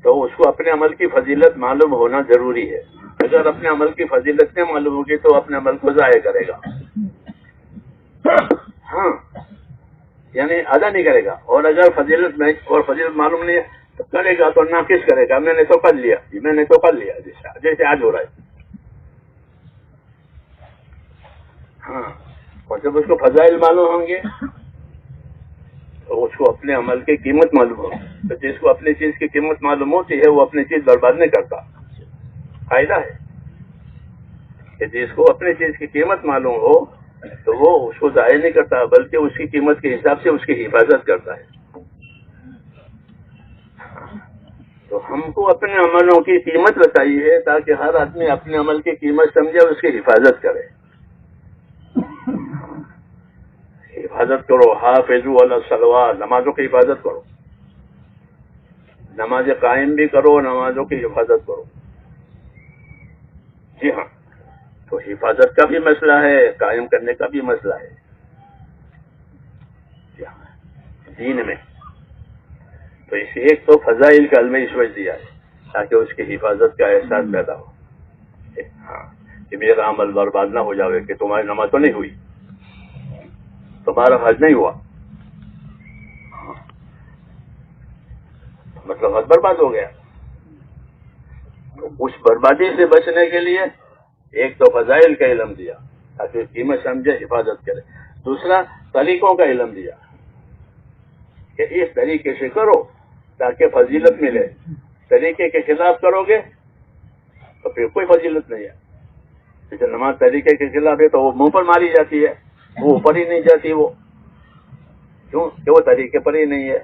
تو اس کو اپنے عمل کی فضیلت معلوم ہونا ضروری ہے۔ اگر اپنے عمل کی فضیلت نہیں معلوم ہوگی تو اپنے عمل کو ضائع کرے گا، ہاں یعنی ادا نہیں کرے گا، اور اگر فضیلت معلوم نہیں ہے تو کرے گا تو ناقص کرے گا، میں نے تو کر لیا، جیسے آج ہو رہا ہے۔ ہاں، اور جب اس کو فضائل معلوم ہوں گے تو اس کو اپنے عمل کی قیمت معلوم ہو، تو جس کو اپنی چیز کی قیمت معلوم ہوتی ہے وہ اپنی چیز برباد نہیں کرتا۔ فائدہ ہے کہ جس کو اپنی چیز کی قیمت معلوم ہو تو وہ اس کو ضائع نہیں کرتا، بلکہ اس کی قیمت کے حساب سے اس کی حفاظت کرتا ہے۔ تو ہم کو اپنے عملوں کی قیمت بتائی ہے تاکہ ہر آدمی اپنے عمل کی قیمت سمجھے اور اس کی حفاظت کرے۔ حفاظت کرو، حافظوا علی الصلوات، نمازوں کی حفاظت کرو، نماز قائم بھی کرو، نمازوں کی حفاظت کرو۔ جی ہاں، تو حفاظت کا بھی مسئلہ ہے، قائم کرنے کا بھی مسئلہ ہے جی ہاں دین میں۔ تو اس ایک تو فضائل کا علم اس وجہ دیا ہے تاکہ اس کی حفاظت کا احساس پیدا ہو، ہاں کہ میرا عمل برباد نہ ہو جاوے، کہ تمہاری نماز تو نہیں ہوئی، تمہارا حج نہیں ہوا، مطلب حج برباد ہو گیا۔ تو اس بربادی سے بچنے کے لیے ایک تو فضائل کا علم دیا تاکہ قیمت سمجھے، حفاظت کرے، دوسرا طریقوں کا علم دیا کہ اس طریقے سے کرو تاکہ فضیلت ملے، طریقے کے خلاف کرو گے تو پھر کوئی فضیلت نہیں ہے۔ جیسے نماز طریقے کے خلاف ہے تو وہ منہ پر ماری جاتی ہے، وہ اوپر ہی نہیں جاتی، وہ کیوں کہ وہ طریقے پر ہی نہیں ہے۔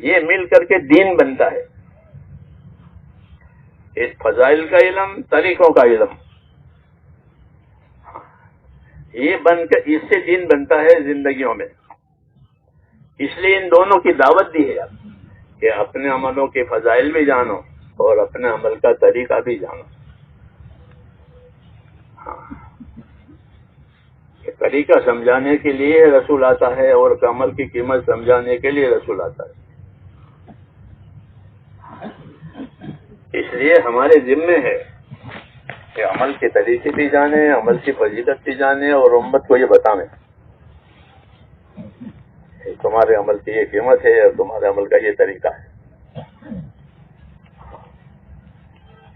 یہ مل کر کے دین بنتا ہے، اس فضائل کا علم، طریقوں کا علم، یہ بن کر اس سے دین بنتا ہے زندگیوں میں۔ اس لیے ان دونوں کی دعوت دی ہے کہ اپنے عملوں کے فضائل بھی جانو اور اپنے عمل کا طریقہ بھی جانو۔ طریقہ سمجھانے کے لیے رسول آتا ہے اور عمل کی قیمت سمجھانے کے لیے رسول آتا ہے۔ اس لیے ہمارے ذمے ہے کہ عمل کے طریقے بھی جانیں، عمل کی فضیلت بھی جانیں، اور امت کو یہ بتائیں کہ تمہارے عمل کی یہ قیمت ہے اور تمہارے عمل کا یہ طریقہ ہے.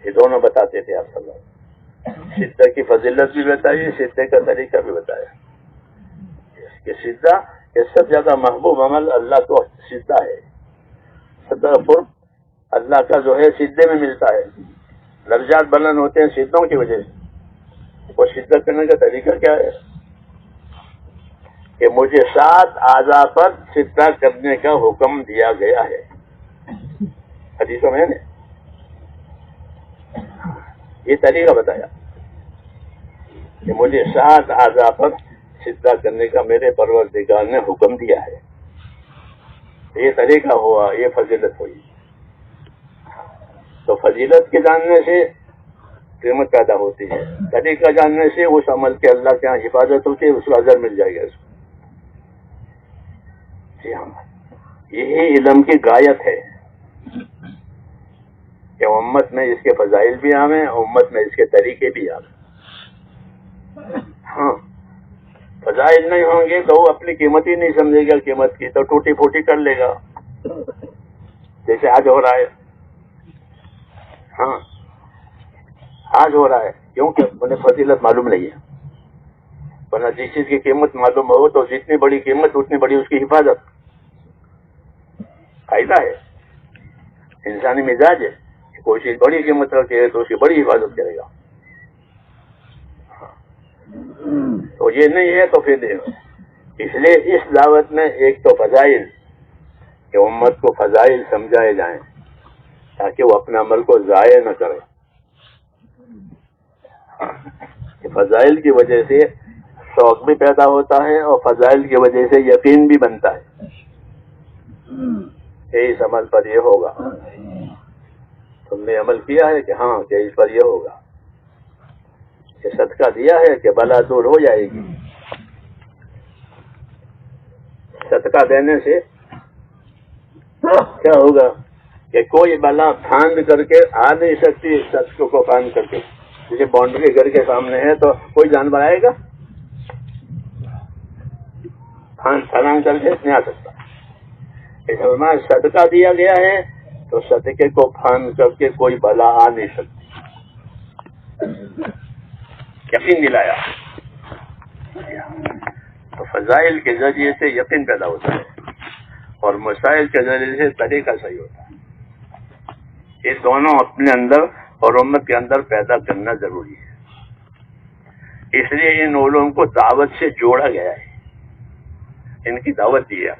یہ دونوں بتاتے تھے آپ صلی اللہ علیہ وسلم. سجدہ کی فضیلت بھی بتائی، سجدے کا طریقہ بھی بتایا. کہ سجدہ یہ سب سے زیادہ محبوب عمل اللہ کو سجدہ ہے. سجدہ کا قرب اللہ کا جو ہے سجدے میں ملتا ہے. درجات بلند ہوتے ہیں سجدوں کی وجہ سے. اور سجدہ کرنے کا طریقہ کیا ہے؟ کہ مجھے 7 اعضاء پر سجدہ کرنے کا حکم دیا گیا ہے. حدیثوں میں نے یہ طریقہ بتایا کہ مجھے 7 اعضاء پر سجدہ کرنے کا میرے پروردگار نے حکم دیا ہے. یہ طریقہ ہوا، یہ فضیلت ہوئی. تو فضیلت کے جاننے سے قیمت پیدا ہوتی ہے، طریقہ جاننے سے اس عمل کے اللہ کے یہاں حفاظت ہوتی ہے، اس کو اجر مل جائے گا اس کو. جی ہاں، یہی علم کی غایت ہے کہ امت میں اس کے فضائل بھی آویں، امت میں اس کے طریقے بھی آویں. ہاں، فضائل نہیں ہوں گے تو وہ اپنی قیمت ہی نہیں سمجھے گا. قیمت کی تو ٹوٹی پھوٹی کر لے گا، جیسے آج ہو رہا ہے. ہاں، آج ہو رہا ہے کیونکہ انہیں فضیلت معلوم نہیں ہے. ورنہ جس چیز کی قیمت معلوم ہو تو جتنی بڑی قیمت اتنی بڑی اس کی حفاظت. قاعدہ ہے، انسانی مزاج ہے، کوئی چیز بڑی قیمت رکھے تو اس کی بڑی حفاظت کرے گا. تو یہ نہیں ہے تو پھر اس لیے اس دعوت میں ایک تو فضائل، کہ امت کو فضائل سمجھائے جائیں تاکہ وہ اپنے عمل کو ضائع نہ کرے. کہ فضائل کی وجہ سے شوق بھی پیدا ہوتا ہے اور فضائل کی وجہ سے یقین بھی بنتا ہے کہ اس عمل پر یہ ہوگا. تم نے عمل کیا ہے کہ ہاں کہ اس پر یہ ہوگا. کہ صدقہ دیا ہے کہ بلا دور ہو جائے گی. صدقہ دینے سے کیا ہوگا کہ کوئی بلا پھاند کر کے آ نہیں سکتی. صدقے کو پھاند کر کے جیسے باؤنڈری گھر کے سامنے ہے تو کوئی جانور آئے گا؟ پھلانگ کر کے نہیں آ سکتا. اس میں صدقہ دیا گیا ہے تو صدقے کو پھاند کر کے کوئی بلا آ نہیں سکتی. یقین دلایا. تو فضائل کے ذریعے سے یقین پیدا ہوتا ہے اور مسائل کے ذریعے سے طریقہ صحیح ہوتا ہے. یہ دونوں اپنے اندر اور امت کے اندر پیدا کرنا ضروری ہے. اس لیے ان علوم کو دعوت سے جوڑا گیا ہے. ان کی دعوت دی ہے.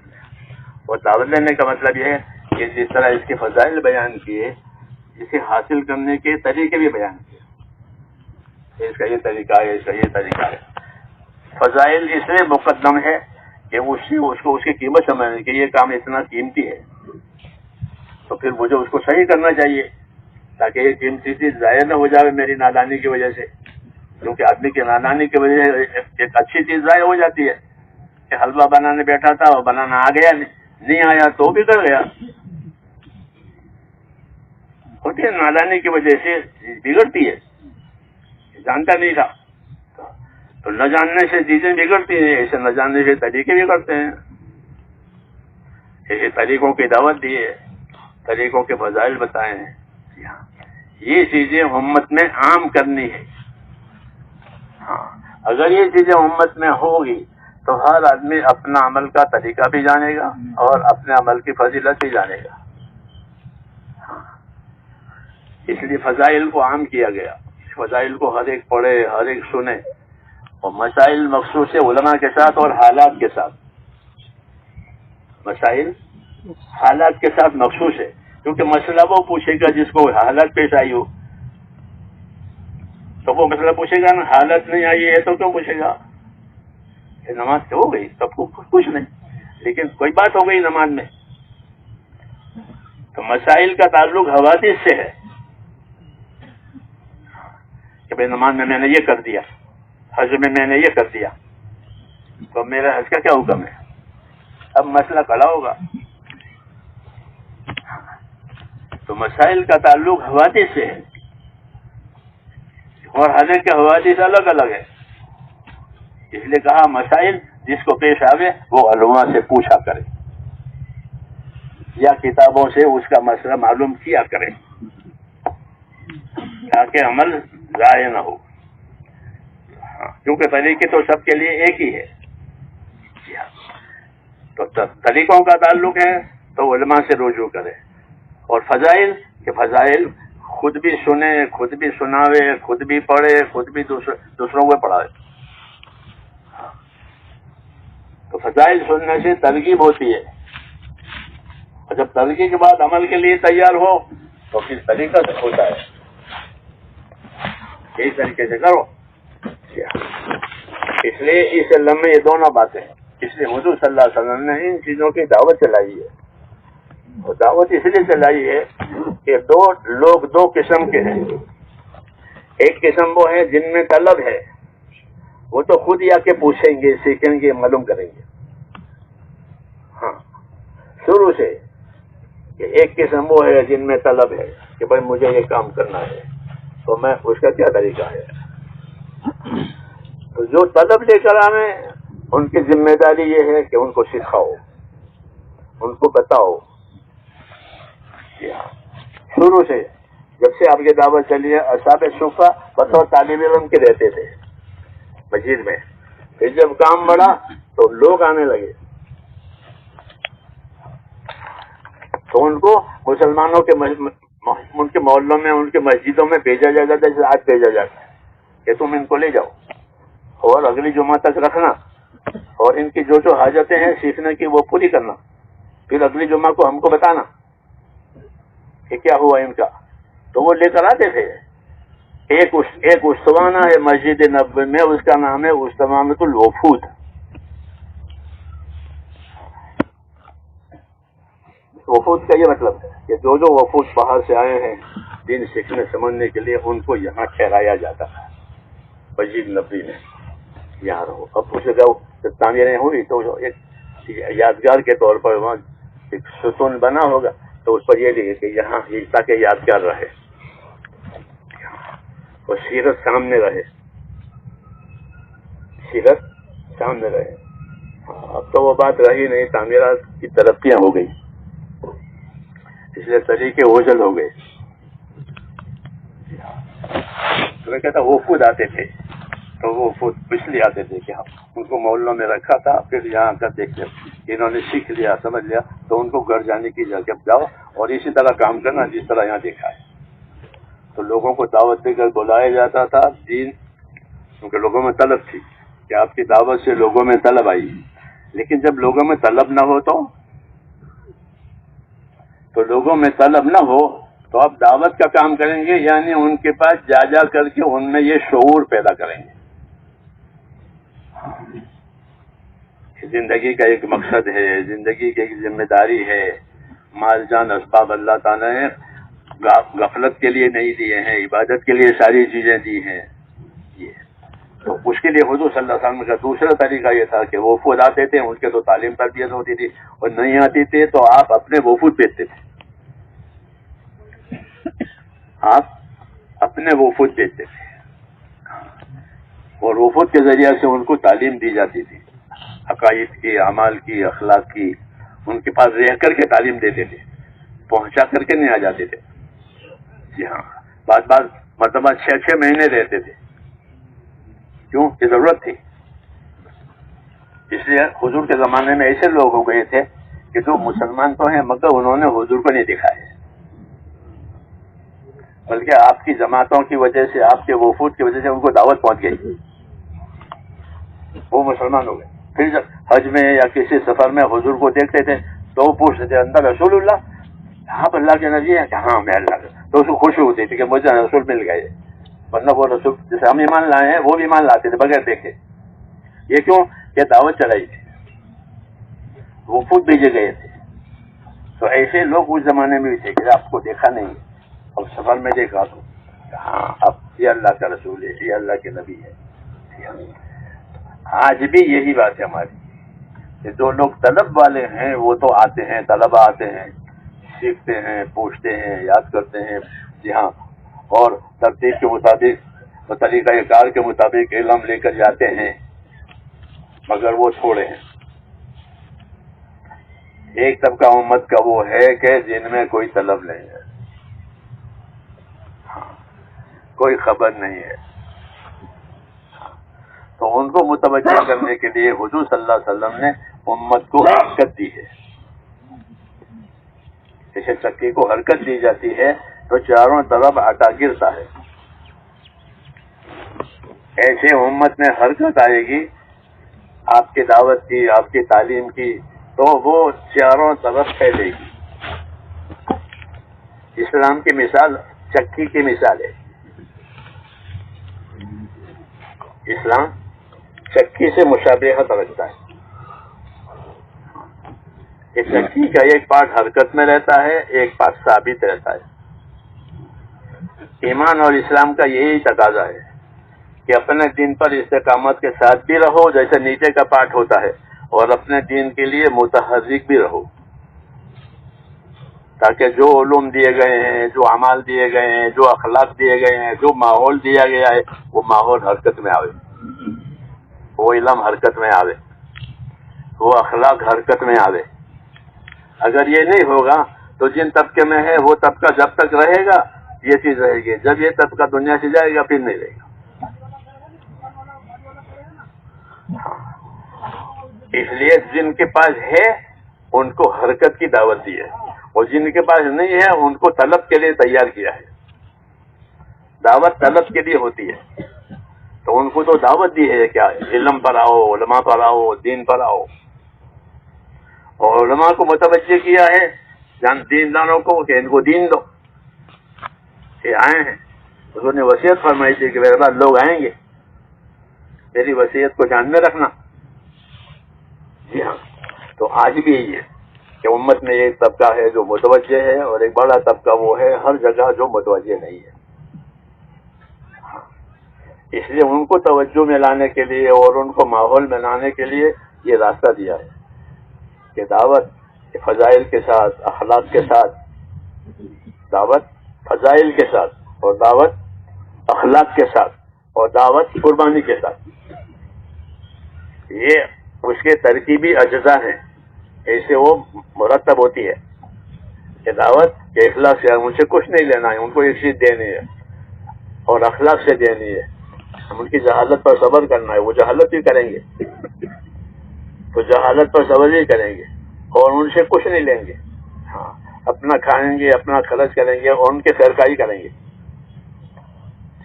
اور دعوت لینے کا مطلب یہ ہے کہ جس طرح اس کے فضائل بیان کیے، اسے حاصل کرنے کے طریقے بھی بیان کیے. اس کا یہ طریقہ ہے، اس کا یہ طریقہ ہے. فضائل اس لیے مقدم ہے کہ اس کو اس کی قیمت سمجھنے کہ یہ کام اتنا قیمتی ہے تو پھر مجھے اس کو صحیح کرنا چاہیے تاکہ یہ قیمتی چیز ضائع نہ ہو جائے میری نادانی کی وجہ سے. کیونکہ آدمی کی نادانی کی وجہ سے ایک اچھی چیز ضائع ہو جاتی ہے. کہ حلوہ بنانے بیٹھا تھا اور بنانا آ گیا نہیں آیا تو بھی کر گیا. ہوتی ہے نادانی کی وجہ سے بگڑتی ہے. جانتا نہیں تھا تو نہ جاننے سے چیزیں بگڑتی ہیں، ایسے نہ جاننے سے طریقے بگڑتے ہیں. ایسے طریقوں کی دعوت دی ہے، طریقوں کے فضائل بتائے ہیں. یہ چیزیں امت میں عام کرنی ہے. ہاں، اگر یہ چیزیں امت میں ہوگی تو ہر آدمی اپنا عمل کا طریقہ بھی جانے گا اور اپنے عمل کی فضیلت بھی جانے گا. اس لیے فضائل کو عام کیا گیا. فضائل کو ہر ایک پڑھے، ہر ایک سنے. اور مسائل مخصوص ہے علماء کے ساتھ اور حالات کے ساتھ. مسائل حالات کے ساتھ مخصوص ہے کیونکہ مسئلہ وہ پوچھے گا جس کو حالت پیش آئی ہو. تو وہ مسئلہ پوچھے گا نا، حالت نہیں آئی ہے تو کیوں پوچھے گا؟ کہ نماز تو ہو گئی، سب کو کچھ نہیں، لیکن کوئی بات ہو گئی نماز میں. تو مسائل کا تعلق حوادث سے ہے کہ بھائی نماز میں نے یہ کر دیا، حج میں نے یہ کر دیا، تو میرا حج کا کیا حکم ہے؟ اب مسئلہ کھڑا ہوگا. تو مسائل کا تعلق حوادث سے ہے، اور ہر ایک کے حوادث الگ الگ ہے، اس لیے کہا مسائل جس کو پیش آوے وہ علماء سے پوچھا کرے یا کتابوں سے اس کا مسئلہ معلوم کیا کرے تاکہ عمل ضائع نہ ہو، کیونکہ طریقے تو سب کے لیے ایک ہی ہے۔ تو طریقوں کا تعلق ہے تو علماء سے رجوع کرے، اور فضائل کہ فضائل خود بھی سنے، خود بھی سناوے، خود بھی پڑھے، خود بھی دوسروں کو پڑھائے۔ تو فضائل سننے سے ترغیب ہوتی ہے، اور جب ترغیب کے بعد عمل کے لیے تیار ہو تو کس طریقہ سے ہوتا ہے، یہی طریقے سے کرو۔ اس لیے اس علم میں یہ دونوں باتیں ہیں، اس لیے حضور صلی اللہ علیہ وسلم نے ان چیزوں کی دعوت چلائی ہے، اور دعوت اس لیے چلائی ہے کہ لوگ دو قسم کے ہیں۔ ایک قسم وہ ہے جن میں طلب ہے، وہ تو خود ہی آ کے پوچھیں گے، سیکھیں گے، معلوم کریں گے، ہاں شروع سے۔ کہ ایک قسم وہ ہے جن میں طلب ہے کہ بھائی مجھے یہ کام کرنا ہے تو میں اس کا کیا طریقہ ہے، تو جو طلب لے کر آئیں ان کی ذمہ داری یہ ہے کہ ان کو سکھاؤ، ان کو بتاؤ۔ شروع سے جب سے آپ کی دعوت چلی ہے، اصحاب صفہ بطور طالب علم کے رہتے تھے مسجد میں، پھر جب کام بڑھا تو لوگ آنے لگے تو ان کو مسلمانوں کے ان کے محلوں میں، ان کے مسجدوں میں بھیجا جاتا تھا، جیسے آج بھیجا جاتا ہے کہ تم ان کو لے جاؤ اور اگلی جمعہ تک رکھنا، اور ان کی جو حاجتیں ہیں سیکھنے کی وہ پوری کرنا، پھر اگلی جمعہ کو ہم کو بتانا کہ کیا ہوا ان کا۔ تو وہ لے کر آتے تھے۔ ایک استوانہ ہے مسجد نبوی میں، اس کا نام ہے استوانۃ الوفود۔ وفود کا یہ مطلب ہے کہ جو وفود باہر سے آئے ہیں دین سیکھنے سمجھنے کے لیے، ان کو یہاں ٹھہرایا جاتا ہے مسجد نبوی میں، یہاں رہو۔ اب اس جگہ تعمیریں ہوئی تو ایک یادگار کے طور پر وہاں ایک ستون بنا ہوگا، تو اس پر یہ لکھے کہ یہاں تاکہ یادگار رہے اور سیرت سامنے رہے، سیرت سامنے رہے۔ اب تو وہ بات رہی نہیں، تعمیرات کی ترقیاں ہو گئی، اس لیے طریقے اوجھل ہو گئے۔ تو میں کہتا وفود آتے تھے، تو وہ وفود اس لیے آتے تھے کہ ان کو محلوں میں رکھا تھا، پھر یہاں کر دیکھ لیا انہوں نے سیکھ لیا، سمجھ لیا، تو ان کو گھر جانے کی جگہ جاؤ اور اسی طرح کام کرنا جس طرح یہاں دیکھا ہے۔ تو لوگوں کو دعوت دے کر بلایا جاتا تھا دین، کیونکہ لوگوں میں طلب تھی کہ آپ کی دعوت سے لوگوں میں طلب آئی، لیکن جب لوگوں میں طلب نہ ہو تو لوگوں میں طلب نہ ہو تو آپ دعوت کا کام کریں گے، یعنی ان کے پاس جا کر کے ان میں یہ شعور پیدا کریں گے۔ زندگی کا ایک مقصد ہے، زندگی کی ایک ذمہ داری ہے، مال جان اسباب اللہ تعالیٰ نے غفلت کے لیے نہیں دیے ہیں، عبادت کے لیے ساری چیزیں دی ہیں۔ یہ تو اس کے لیے حضور صلی اللہ علیہ وسلم کا دوسرا طریقہ یہ تھا کہ وفود آتے تھے، ان کے تو تعلیم تربیت ہوتی تھی، اور نہیں آتی تھے تو آپ اپنے وفود بھیجتے تھے، آپ اپنے وفود بھیجتے تھے، اور وفود کے ذریعے سے ان کو تعلیم دی جاتی تھی، عقائد کی، اعمال کی، اخلاق کی۔ ان کے پاس رہ کر کے تعلیم دیتے تھے، پہنچا کر کے نہیں آ جاتے تھے۔ جی ہاں، بعض مرتبہ 6 مہینے رہتے تھے، کیوں کہ ضرورت تھی۔ اس لیے حضور کے زمانے میں ایسے لوگ ہو گئے تھے کہ جو مسلمان تو ہیں مگر انہوں نے حضور کو نہیں دکھا ہے، بلکہ آپ کی جماعتوں کی وجہ سے، آپ کے وفود کی وجہ سے ان کو دعوت پہنچ گئی، وہ مسلمان ہو گئے۔ پھر جب حج میں یا کسی سفر میں حضور کو دیکھتے تھے تو وہ پوچھتے تھے اندر رسول اللہ، آپ اللہ کے نبی ہیں؟ کہ ہاں میں اللہ کا، تو اس کو خوشی ہوتی تھی کہ مجھے رسول مل گئے، مطلب وہ رسول جیسے ہم ایمان لائے ہیں وہ بھی ایمان لاتے تھے بغیر دیکھے۔ یہ کیوں کہ دعوت چلائی تھی، وفود بھیجے گئے تھے۔ تو ایسے لوگ اس زمانے میں بھی تھے کہ آپ کو دیکھا نہیں اور سفر میں دیکھا تو ہاں اب یہ اللہ کا رسول ہے، یہ اللہ کے نبی ہے۔ آج بھی یہی بات ہے ہماری کہ جو لوگ طلب والے ہیں وہ تو آتے ہیں، طلبہ آتے ہیں، سیکھتے ہیں، پوچھتے ہیں، یاد کرتے ہیں، جی ہاں، اور ترتیب کے مطابق اور طریقہ کار کے مطابق علم لے کر جاتے ہیں، مگر وہ تھوڑے ہیں۔ ایک طبقہ امت کا وہ ہے کہ جن میں کوئی طلب نہیں ہے، کوئی خبر نہیں ہے، تو ان کو متوجہ کرنے کے لیے حضور صلی اللہ علیہ وسلم نے امت کو حرکت دی ہے۔ جیسے چکی کو حرکت دی جاتی ہے تو چاروں طرف آٹا گرتا ہے، ایسے امت میں حرکت آئے گی آپ کی دعوت کی، آپ کی تعلیم کی، تو وہ چاروں طرف پھیلے گی۔ اسلام کی مثال چکی کی مثال ہے۔ اسلام چکی سے مشابہت رکھتا ہے کہ چکی کا ایک پارٹ حرکت میں رہتا ہے، ایک پارٹ ثابت رہتا ہے۔ ایمان اور اسلام کا یہی تقاضا ہے کہ اپنے دین پر استقامت کے ساتھ بھی رہو جیسے نیچے کا پارٹ ہوتا ہے، اور اپنے دین کے لیے متحرک بھی رہو، تاکہ جو علوم دیے گئے ہیں، جو اعمال دیے گئے ہیں، جو اخلاق دیے گئے ہیں، جو ماحول دیا گیا ہے، وہ ماحول حرکت میں آوے، وہ علم حرکت میں آوے، وہ اخلاق حرکت میں آوے۔ اگر یہ نہیں ہوگا تو جن طبقے میں ہے وہ طبقہ جب تک رہے گا یہ چیز رہے گی، جب یہ طبقہ دنیا سے جائے گا پھر نہیں رہے گا۔ اس لیے جن کے پاس ہے ان کو حرکت کی دعوت دی ہے، اور جن کے پاس نہیں ہے ان کو طلب کے لیے تیار کیا ہے۔ دعوت طلب کے لیے ہوتی ہے، تو ان کو تو دعوت دی ہے کیا، علم پر آؤ، علماء پر آؤ، دین پر آؤ، اور علماء کو متوجہ کیا ہے جان دینداروں کو کہ ان کو دین دو، یہ آئے ہیں۔ حضور نے وصیت فرمائی تھی کہ میرے بعد لوگ آئیں گے، میری وصیت کو دھیان میں رکھنا۔ جی ہاں، تو آج بھی یہی ہے کہ امت میں ایک طبقہ ہے جو متوجہ ہے، اور ایک بڑا طبقہ وہ ہے ہر جگہ جو متوجہ نہیں ہے۔ اس لیے ان کو توجہ میں لانے کے لیے اور ان کو ماحول میں لانے کے لیے یہ راستہ دیا ہے کہ دعوت فضائل کے ساتھ، اخلاق کے ساتھ، دعوت فضائل کے ساتھ، اور دعوت اخلاق کے ساتھ، اور دعوت قربانی کے ساتھ، یہ اس کے ترکیبی اجزاء ہیں، ایسے وہ مرتب ہوتی ہے کہ دعوت کے اخلاق سے ان سے کچھ نہیں لینا ہے، ان کو ایک چیز دینی ہے، اور اخلاق سے دینی ہے، ہم ان کی جہالت پر صبر کرنا ہے، وہ جہالت بھی کریں گے، تو جہالت پر صبر بھی کریں گے، اور ان سے کچھ نہیں لیں گے، ہاں اپنا کھائیں گے، اپنا خرچ کریں گے، اور ان کی خیرخواہی کریں گے۔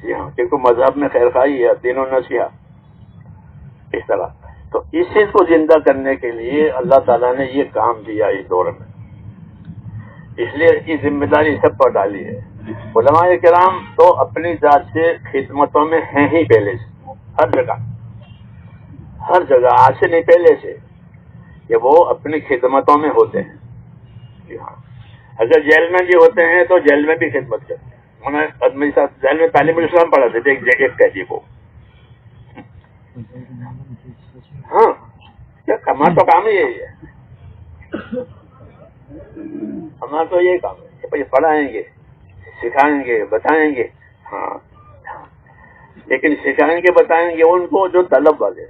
جی ہاں، کیونکہ مذہب میں خیرخواہی ہے، دین و نصیحت، اس طرح۔ تو اس چیز کو زندہ کرنے کے لیے اللہ تعالیٰ نے یہ کام دیا اس دور میں، اس لیے اس کی ذمہ داری سب پر ڈالی ہے۔ علماء کرام تو اپنی ذات سے خدمتوں میں ہیں ہی پہلے سے، ہر جگہ، ہر جگہ، آج سے نہیں پہلے سے، کہ وہ اپنی خدمتوں میں ہوتے ہیں۔ جی ہاں، اگر جیل میں بھی ہوتے ہیں تو جیل میں بھی خدمت کرتے ہیں۔ انہوں نے جیل میں تعلیم الاسلام پڑھا تھے ایک قیدی کو، ہاں ہمارا تو کام ہی یہی ہے، ہمارا تو یہی کام ہے کہ بھائی پڑھائیں گے، سکھائیں گے، بتائیں گے، ہاں لیکن سکھائیں گے بتائیں گے ان کو جو طلب والے،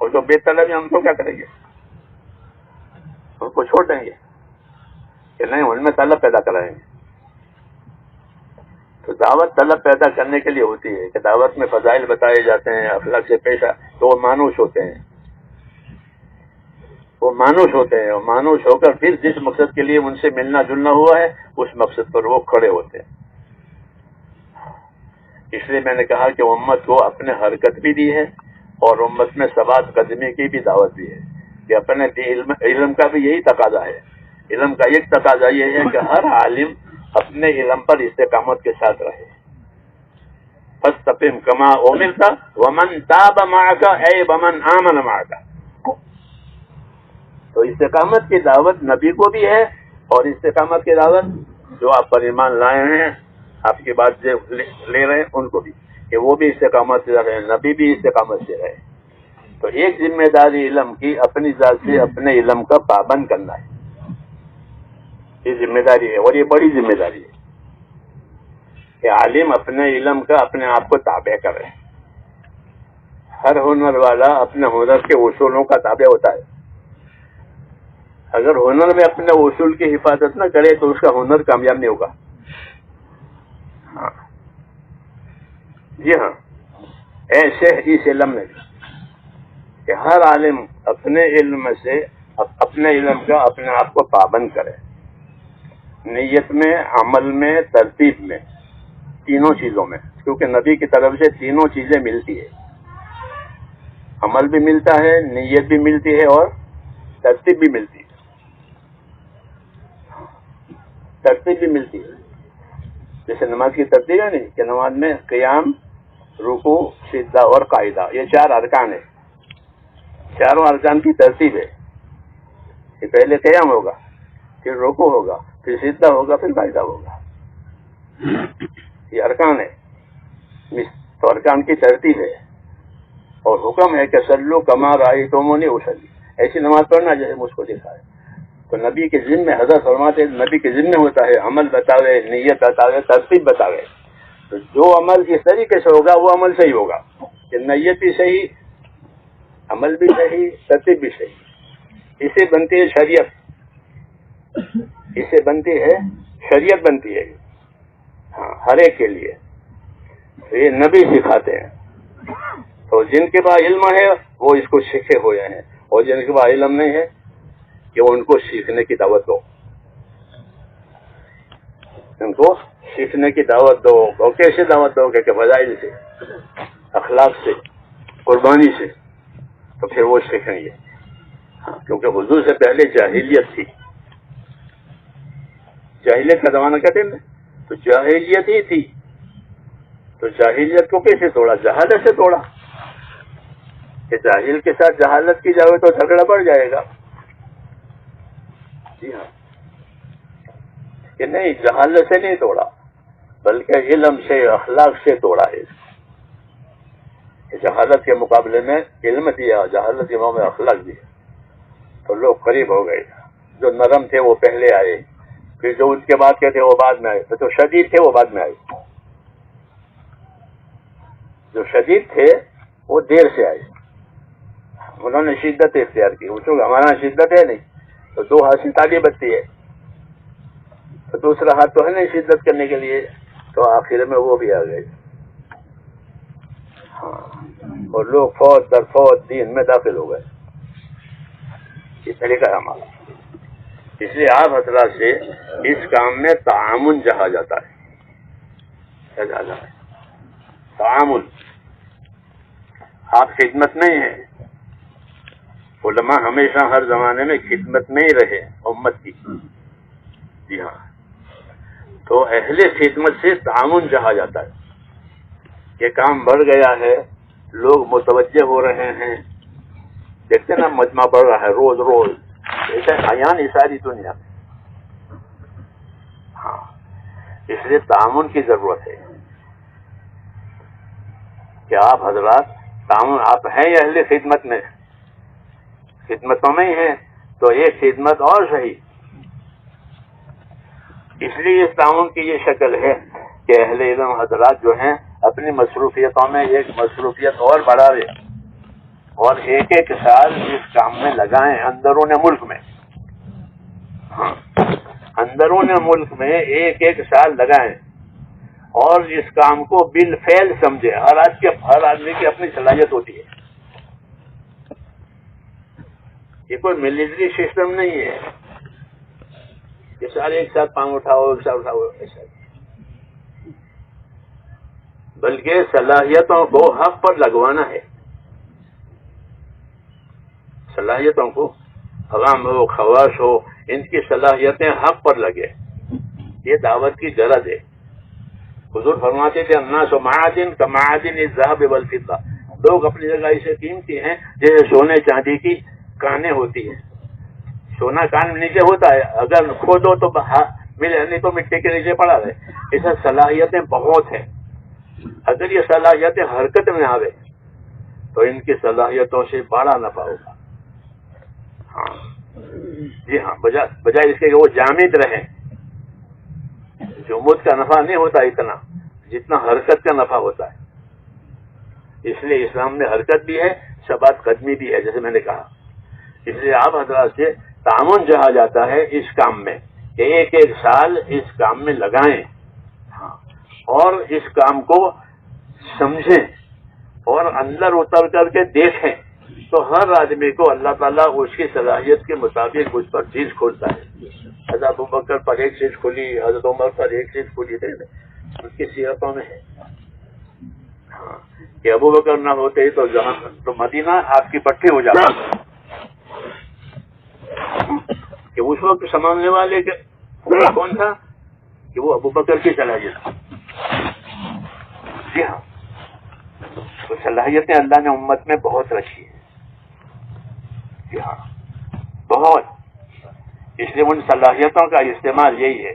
اور جو بے طلب ہیں ان کو کیا کریں گے، ان کو چھوڑ دیں گے کہ نہیں، ان میں طلب پیدا کرائیں گے۔ تو دعوت طلب پیدا کرنے کے لیے ہوتی ہے کہ دعوت میں فضائل بتائے جاتے ہیں، اخلاق سے پیش تو وہ مانوس ہوتے ہیں، وہ مانوس ہوتے ہیں، اور مانوس ہو کر پھر جس مقصد کے لیے ان سے ملنا جلنا ہوا ہے اس مقصد پر وہ کھڑے ہوتے ہیں۔ اس لیے میں نے کہا کہ امت کو اپنے حرکت بھی دی ہے، اور امت میں ثبات قدمی کی بھی دعوت دی ہے کہ اپنے علم کا بھی یہی تقاضا ہے۔ علم کا ایک تقاضا یہ ہے کہ ہر عالم اپنے علم پر استقامت کے ساتھ رہے۔ فاستقم کما امرت ومن تاب معك اے ومن آمن معك۔ تو استقامت کی دعوت نبی کو بھی ہے، اور استقامت کی دعوت جو آپ پر ایمان لائے ہیں، آپ کی بات لے رہے ہیں ان کو بھی، کہ وہ بھی استقامت سے رہے، نبی بھی استقامت سے رہے۔ تو ایک ذمہ داری علم کی اپنی ذات سے اپنے علم کا پابند کرنا ہے۔ یہ ذمہ داری ہے، اور یہ بڑی ذمہ داری ہے کہ عالم اپنے علم کا اپنے آپ کو تابع کرے. ہر ہنر والا اپنے ہنر کے اصولوں کا تابع ہوتا ہے. اگر ہنر میں اپنے اصول کی حفاظت نہ کرے تو اس کا ہنر کامیاب نہیں ہوگا. ہاں جی ہاں، ایسے اس علم میں کہ ہر عالم اپنے علم سے اپنے علم کا اپنے آپ کو پابند کرے، نیت میں، عمل میں، ترتیب میں، تینوں چیزوں میں. کیونکہ نبی کی طرف سے تینوں چیزیں ملتی ہے، عمل بھی ملتا ہے، نیت بھی ملتی ہے، اور ترتیب بھی ملتی ہے. ترتیب بھی ملتی ہے، جیسے نماز کی ترتیب ہے نہیں کہ نماز میں قیام، رکوع، سجدہ اور قاعدہ، یہ 4 ارکان ہے. چاروں ارکان کی ترتیب ہے کہ پہلے قیام ہوگا، پھر رکوع ہوگا، پھر سجدہ ہوگا، پھر قاعدہ ہوگا. یہ ارکان ہے، تو ارکان کی ترتیب ہے. اور حکم ہے کہ صلو کما رأیتمونی اصلی، ایسی نماز پڑھنا جیسے مجھ کو دکھا ہے. تو نبی کے ذمہ، حضرت فرماتے نبی کے ذمہ ہوتا ہے عمل بتاوے، نیت بتاوے، ترتیب بتاوے. تو جو عمل اس طریقے سے ہوگا وہ عمل صحیح ہوگا کہ نیت بھی صحیح، عمل بھی صحیح، ترتیب بھی صحیح. اسے بنتی ہے شریعت، اسے بنتی ہے شریعت، بنتی ہے ہاں ہر ایک کے لیے. یہ نبی سکھاتے ہیں. تو جن کے پاس علم ہے وہ اس کو سیکھے ہوئے ہیں، اور جن کے پاس علم نہیں ہے کہ ان کو سیکھنے کی دعوت دو، ان کو سیکھنے کی دعوت دو. اور کیسے دعوت دو کہ فضائل سے، اخلاق سے، قربانی سے، تو پھر وہ سیکھیں گے. ہاں کیونکہ حضور سے پہلے جاہلیت تھی، جاہلیت کا زمانہ کہتے ہیں نا، تو جاہلیت ہی تھی. تو جاہلیت کو کیسے توڑا؟ جہالت سے توڑا. کہ جاہل کے ساتھ جہالت کی جائے تو جھگڑا بڑھ جائے گا. جی ہاں، کہ نہیں، جہالت سے نہیں توڑا بلکہ علم سے، اخلاق سے توڑا ہے. کہ جہالت کے مقابلے میں علم دیا، جہالت کے مقابلے میں اخلاق دیا، تو لوگ قریب ہو گئے. جو نرم تھے وہ پہلے آئے، پھر جو ان کے بعد کے تھے وہ بعد میں آئے، تو جو شدید تھے وہ بعد میں آئے. جو شدید تھے وہ دیر سے آئے، انہوں نے شدت اختیار کی. چونکہ ہمارا شدت ہے نہیں تو 2 ہاتھ سے تالی بجتی ہے، تو دوسرا ہاتھ تو ہے نہیں شدت کرنے کے لیے، تو آخر میں وہ بھی آ گئے. ہاں، اور لوگ فوج در فوج دین میں داخل ہو گئے. یہ طریقہ ہے ہمارا. اس لیے آپ حضرات سے اس کام میں تعاون چاہا جاتا ہے. تعاون، آپ خدمت نہیں ہیں. علماء ہمیشہ ہر زمانے میں خدمت میں ہی رہے امت کی. جی ہاں، تو اہل خدمت سے تعاون چاہا جاتا ہے. یہ کام بڑھ گیا ہے، لوگ متوجہ ہو رہے ہیں. دیکھتے نا مجمع بڑھ رہا ہے روز روز، ایسا عیان ہے ساری دنیا میں. ہاں، اس لیے تعاون کی ضرورت ہے کہ آپ حضرات تعاون، آپ ہیں اہل خدمت میں، خدمتوں میں ہی ہیں، تو ایک خدمت اور صحیح. اس لیے اس تعاون کی یہ شکل ہے کہ اہل علم حضرات جو ہیں اپنی مصروفیتوں میں ایک مصروفیت اور بڑھاوے، اور ایک ایک سال اس کام میں لگائیں اندرون ملک میں. ہاں، اندرون ملک میں ایک ایک سال لگائیں، اور اس کام کو بالفعل سمجھے. ہر آدمی کی اپنی صلاحیت ہوتی ہے. یہ کوئی ملٹری سسٹم نہیں ہے کہ سارے ایک ساتھ پانگ اٹھاؤ، ایک ساتھ اٹھاؤ، ایسا. بلکہ صلاحیتوں کو حق پر لگوانا ہے. صلاحیتوں کو، عوام ہو، خواص ہو، ان کی صلاحیتیں حق پر لگے. یہ دعوت کی غرض ہے. حضور فرماتے تھے الناس معادن کمعادن الذهب والفضة. لوگ اپنی جگہ اسے قیمتی ہیں جیسے سونے چاندی کی کانیں ہوتی ہیں. سونا کان نیچے ہوتا ہے، اگر کھودو تو ملے، نہیں تو مٹی کے نیچے پڑا رہے. ایسا صلاحیتیں بہت ہیں. اگر یہ صلاحیتیں حرکت میں آوے تو ان کی صلاحیتوں سے بڑا نفع ہوگا. ہاں جی ہاں، بجائے اس کے کہ وہ جامد رہیں جمود کا نفع نہیں ہوتا اتنا جتنا حرکت کا نفع ہوتا ہے. اس لیے اسلام میں حرکت بھی ہے، ثبات قدمی بھی ہے، جیسے میں نے کہا. اس لیے آپ حضرات سے تعاون چاہا جاتا ہے اس کام میں کہ ایک ایک سال اس کام میں لگائیں اور اس کام کو سمجھیں اور اندر اتر کر کے دیکھیں تو ہر آدمی کو اللہ تعالیٰ اس کی صلاحیت کے مطابق اس پر چیز کھولتا ہے. حضرت ابوبکر پر ایک چیز کھلی، حضرت عمر پر ایک چیز کھلی تھی، ان کی سیرتوں میں ہے کہ ابوبکر نہ ہوتے تو جہاں تو مدینہ آپ کی پٹھی ہو جاتا کہ اس وقت سنبھالنے والے کون تھا کہ وہ ابوبکر کی صلاحیت. جی ہاں، تو صلاحیتیں اللہ نے امت میں بہت رکھی ہیں. جی ہاں بہت. اس لیے ان صلاحیتوں کا استعمال یہی ہے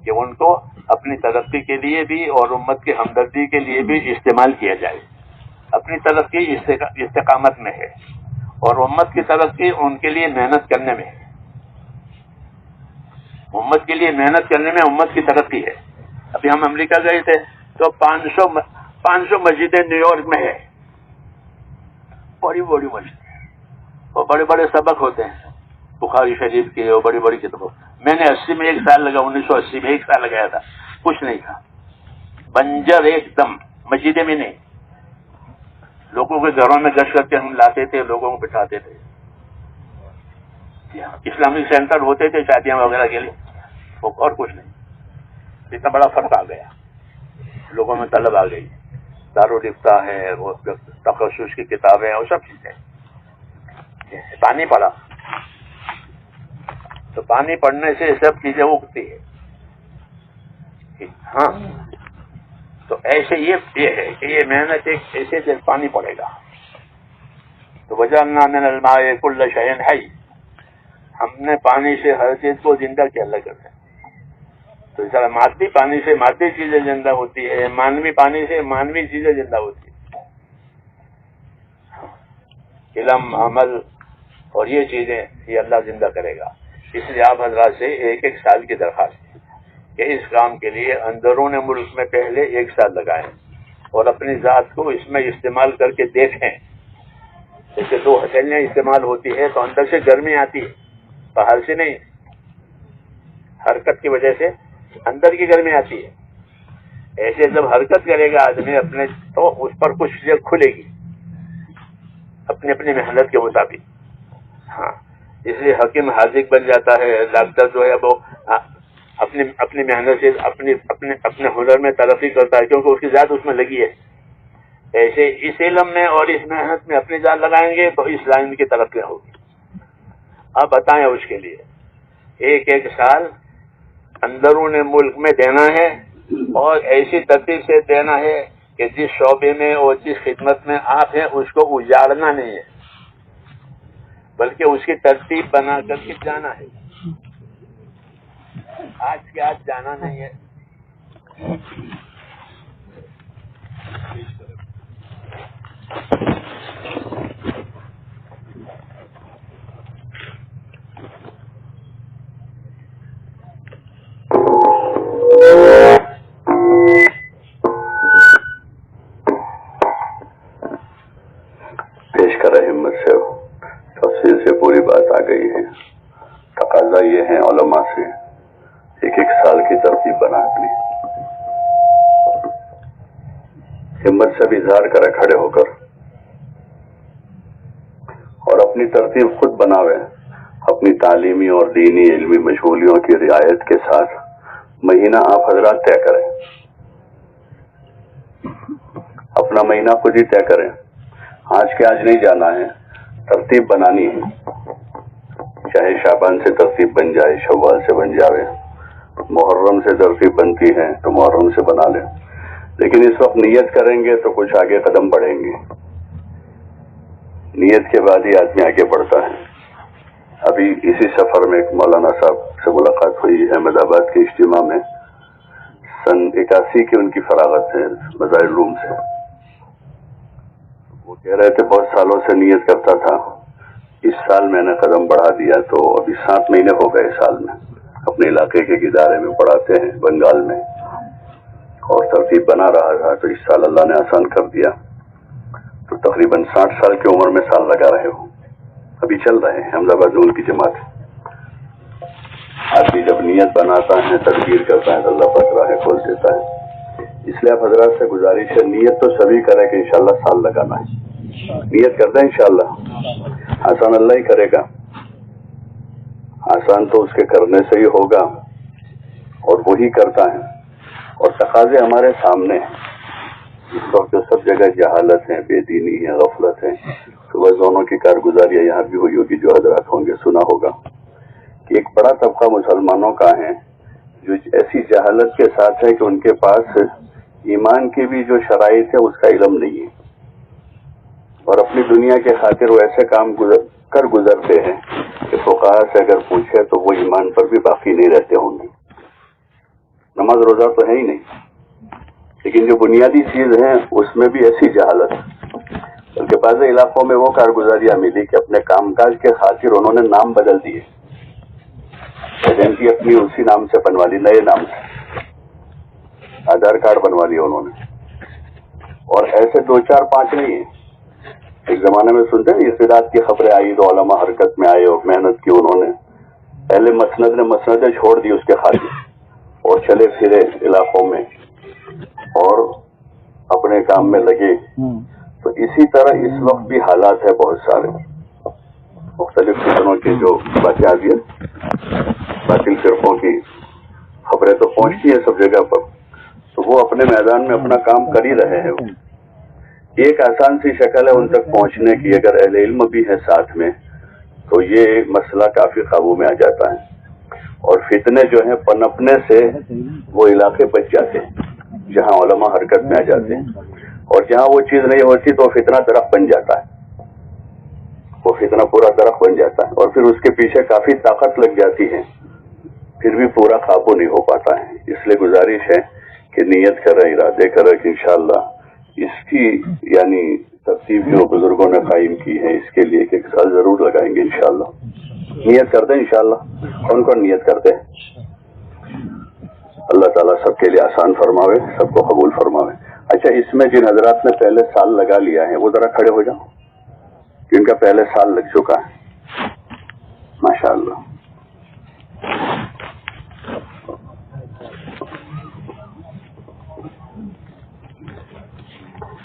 کہ ان کو اپنی ترقی کے لیے بھی اور امت کی ہمدردی کے لیے بھی استعمال کیا جائے. اپنی ترقی استقامت میں ہے اور امت کی ترقی ان کے لیے محنت کرنے میں ہے. امت کے لیے محنت کرنے میں امت کی ترقی ہے. ابھی ہم امریکہ گئے تھے تو 500 مسجدیں نیو یارک میں ہے، بڑی بڑی مسجد اور بڑے بڑے سبق ہوتے ہیں بخاری شریف کے اور بڑی بڑی کتابوں. میں نے 80 میں 1 سال لگا، 1980 میں 1 سال لگایا تھا. کچھ نہیں تھا، بنجر ایک دم، مسجدیں میں نہیں. لوگوں کے گھروں میں گشت کر کے ہم لاتے تھے، لوگوں کو بٹھاتے تھے. اسلامک سینٹر ہوتے تھے شادیاں وغیرہ کے لیے اور کچھ نہیں. اتنا بڑا فرق آ گیا، لوگوں میں طلب آ گئی. دارالفتہ ہے، وہ تخصص کی کتابیں اور سب چیزیں. پانی پڑا تو پانی پڑنے سے سب چیزیں اگتی ہے. ہاں تو ایسے یہ ہے کہ یہ محنت ایک ایسے دن پانی پڑے گا. تو وجعلنا من الماء کل شیء حی، ہم نے پانی سے ہر چیز کو زندہ کیا اللہ کرتے ہیں. تو اس طرح مادی پانی سے مادی چیزیں زندہ ہوتی ہے، مانوی پانی سے مانوی چیزیں زندہ ہوتی ہے. علم، عمل اور یہ چیزیں یہ اللہ زندہ کرے گا. اس لیے آپ حضرات سے 1 سال کی درخواست ہے کہ اس کام کے لیے اندرون ملک میں پہلے 1 سال لگائیں اور اپنی ذات کو اس میں استعمال کر کے دیکھیں. جیسے 2 ہتھیلیاں استعمال ہوتی ہے تو اندر سے گرمی آتی ہے، باہر سے نہیں. حرکت کی وجہ سے اندر کی گرمی آتی ہے. ایسے جب حرکت کرے گا آدمی اپنے تو اس پر کچھ چیزیں کھلے گی اپنی اپنی محنت کے مطابق. ہاں اس لیے حکیم حاذق بن جاتا ہے. ڈاکٹر جو ہے وہ اپنی محنت سے اپنے ہنر میں ترقی کرتا ہے کیونکہ اس کی ذات اس میں لگی ہے. ایسے اس علم میں اور اس محنت میں اپنی ذات لگائیں گے تو اس لائن کی ترقی ہوگی. آپ بتائیں اس کے لیے 1 سال اندرون ملک میں دینا ہے اور ایسی ترتیب سے دینا ہے کہ جس شعبے میں اور جس خدمت میں آپ ہیں اس کو اجاڑنا نہیں ہے بلکہ اس کی ترتیب بنا کر کے جانا ہے. آج کے آج جانا نہیں ہے. پیش کرے ہمت سے تفصیل سے پوری بات آ گئی ہے. تقاضا یہ ہے علماء سے 1 سال کی ترتیب بنا اپنی ہمت سے بھی اظہار کرے کھڑے ہو کر اور اپنی ترتیب خود بناوے. اپنی تعلیمی اور دینی علمی مشغولیوں کی رعایت کے ساتھ مہینہ آپ حضرات طے کریں. اپنا مہینہ خود ہی طے کریں. آج کے آج نہیں جانا ہے، ترتیب بنانی ہے. چاہے شعبان سے ترتیب بن جائے، شوال سے بن جاوے، محرم سے ترتیب بنتی ہے تو محرم سے بنا لیں. لیکن اس وقت نیت کریں گے تو کچھ آگے قدم بڑھیں گے. نیت کے بعد ہی آدمی آگے بڑھتا ہے. ابھی اسی سفر میں ایک مولانا صاحب سے ملاقات ہوئی احمد آباد کے اجتماع میں. سن 81 کی ان کی فراغت ہے مظاہر روم سے. وہ کہہ رہے تھے بہت سالوں سے نیت کرتا تھا، اس سال میں نے قدم بڑھا دیا تو ابھی 7 مہینے ہو گئے سال میں. اپنے علاقے کے ادارے میں پڑھاتے ہیں بنگال میں، اور ترتیب بنا رہا تھا تو اس سال اللہ نے آسان کر دیا، تو تقریباً 60 سال کی عمر میں سال لگا رہے ہو، ابھی چل رہے ہیں احمد آباد زون کی جماعت۔ آدمی جب نیت بناتا ہے، تدبیر کرتا ہے تو اللہ پاک راہیں کھول دیتا ہے۔ اس لیے آپ حضرات سے گزارش ہے، نیت تو سبھی کریں کہ انشاءاللہ سال لگانا ہے، نیت کرتے ہیں انشاءاللہ، آسان اللہ ہی کرے گا، آسان تو اس کے کرنے سے ہی ہوگا، اور وہی کرتا ہے، اور تقاضے ہمارے سامنے ہیں۔ اس وقت جو سب جگہ جہالت ہے، بے دینی ہے، غفلت ہے، صبح دونوں کی کارگزاریاں یہاں بھی ہوئی ہوگی، جو حضرات ہوں گے سنا ہوگا کہ ایک بڑا طبقہ مسلمانوں کا ہے جو ایسی جہالت کے ساتھ ہے کہ ان کے پاس ایمان کی بھی جو شرائط ہے اس کا علم نہیں ہے، اور اپنی دنیا کے خاطر وہ ایسے کام گزرتے ہیں کہ فقہا سے اگر پوچھے تو وہ ایمان پر بھی باقی نہیں رہتے ہوں گے۔ نماز روزہ تو ہے ہی نہیں، لیکن جو بنیادی چیز ہے اس میں بھی ایسی جہالت ہے، بلکہ بعض علاقوں میں وہ کارگزاریاں ملی کہ اپنے کام کاج کے خاطر انہوں نے نام بدل دیے، ایجنسی اپنی اسی نام سے بنوا لی، نئے نام سے آدھار کارڈ بنوا لیا انہوں نے، اور ایسے 2 4 5 نہیں ہیں۔ ایک زمانے میں سنتے ہیں ارتداد کی خبریں آئی تو علماء حرکت میں آئے اور محنت کی، انہوں نے پہلے مسندیں چھوڑ دی اس کے خاطر، اور چلے پھرے علاقوں میں اور اپنے کام میں لگے۔ تو اسی طرح اس وقت بھی حالات ہے، بہت سارے مختلف قسموں کے جو باتیں آتی ہیں، باطل فرقوں کی خبریں تو پہنچتی ہیں سب جگہ پر، تو وہ اپنے میدان میں اپنا کام کر ہی رہے ہیں۔ ایک آسان سی شکل ہے ان تک پہنچنے کی، اگر اہل علم بھی ہے ساتھ میں تو یہ مسئلہ کافی قابو میں آ جاتا ہے، اور فتنے جو ہیں پنپنے سے وہ علاقے بچ جاتے ہیں جہاں علماء حرکت میں آ جاتے ہیں، اور جہاں وہ چیز نہیں ہوتی تو فتنہ درخت بن جاتا ہے، وہ فتنہ پورا درخت بن جاتا ہے، اور پھر اس کے پیچھے کافی طاقت لگ جاتی ہے، پھر بھی پورا قابو نہیں ہو پاتا ہے۔ اس لیے گزارش ہے کہ نیت کریں، ارادے کریں کہ انشاءاللہ اس کی یعنی ترتیب جو بزرگوں نے قائم کی ہے اس کے لیے کہ ایک سال ضرور لگائیں گے انشاءاللہ۔ نیت کرتے ہیں انشاءاللہ، کون کون نیت کرتے ہیں؟ اللہ تعالیٰ سب کے لیے آسان فرماوے، سب کو قبول فرماوے۔ اچھا، اس میں جن حضرات نے پہلے سال لگا لیا ہے وہ ذرا کھڑے ہو جاؤ، جن کا پہلے سال لگ چکا ہے، ماشاءاللہ۔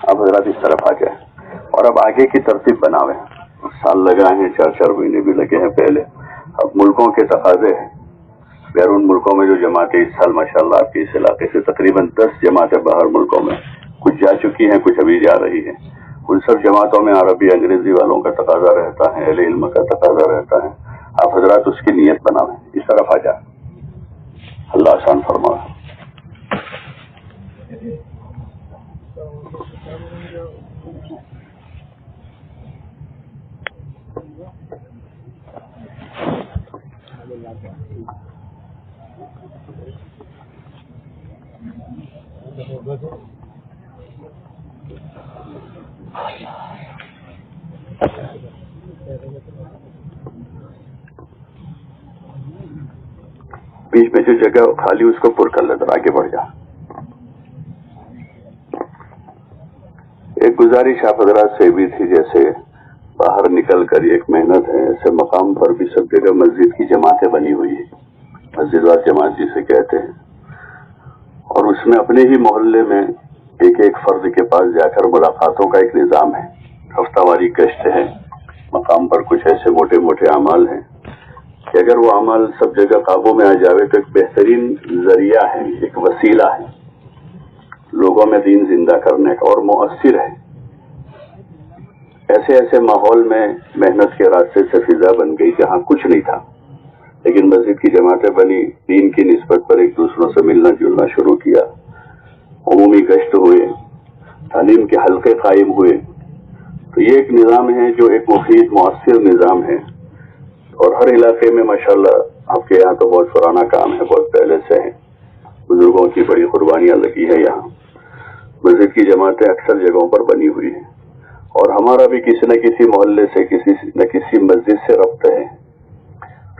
اب حضرات اس طرف آ جائیں اور اب آگے کی ترتیب بناویں۔ سال لگا ہے، 4 مہینے بھی لگے ہیں پہلے، اب ملکوں کے تقاضے ہیں، بیرون ملکوں میں جو جماعتیں اس سال ماشاءاللہ آپ کے اس علاقے سے تقریباً 10 جماعتیں باہر ملکوں میں کچھ جا چکی ہیں، کچھ ابھی جا رہی ہیں، ان سب جماعتوں میں عربی انگریزی والوں کا تقاضا رہتا ہے، اہل علم کا تقاضا رہتا ہے۔ آپ حضرات اس کی نیت بناویں، اس طرف آ جائیں، اللہ آسان فرمائے۔ بیچ میں جو جگہ خالی اس کو پر کر لے، آگے بڑھ جا۔ ایک گزارش آپ حضرات سے بھی تھی، جیسے باہر نکل کر ایک محنت ہے، ایسے مقام پر بھی سب جگہ مسجد کی جماعتیں بنی ہوئی ہیں، مسجد وار جماعت جسے کہتے ہیں، اور اس میں اپنے ہی محلے میں ایک فرد کے پاس جا کر ملاقاتوں کا ایک نظام ہے، ہفتہ واری گشت ہے، مقام پر کچھ ایسے موٹے موٹے اعمال ہیں کہ اگر وہ اعمال سب جگہ قابو میں آ جاوے تو ایک بہترین ذریعہ ہے، ایک وسیلہ ہے لوگوں میں دین زندہ کرنے کا، اور مؤثر ہے۔ ایسے ماحول میں محنت کے راستے سے فضا بن گئی جہاں کچھ نہیں تھا، لیکن مسجد کی جماعتیں بنی، دین کی نسبت پر ایک دوسروں سے ملنا جلنا شروع کیا، عمومی گشت ہوئے، تعلیم کے حلقے قائم ہوئے، تو یہ ایک نظام ہے جو ایک مفید مؤثر نظام ہے، اور ہر علاقے میں ماشاءاللہ آپ کے یہاں تو بہت پرانا کام ہے، بہت پہلے سے ہے، بزرگوں کی بڑی قربانیاں لگی ہے یہاں، مسجد کی جماعتیں اکثر جگہوں پر بنی ہوئی ہیں، اور ہمارا بھی کسی نہ کسی محلے سے کسی نہ کسی مسجد سے ربط ہے،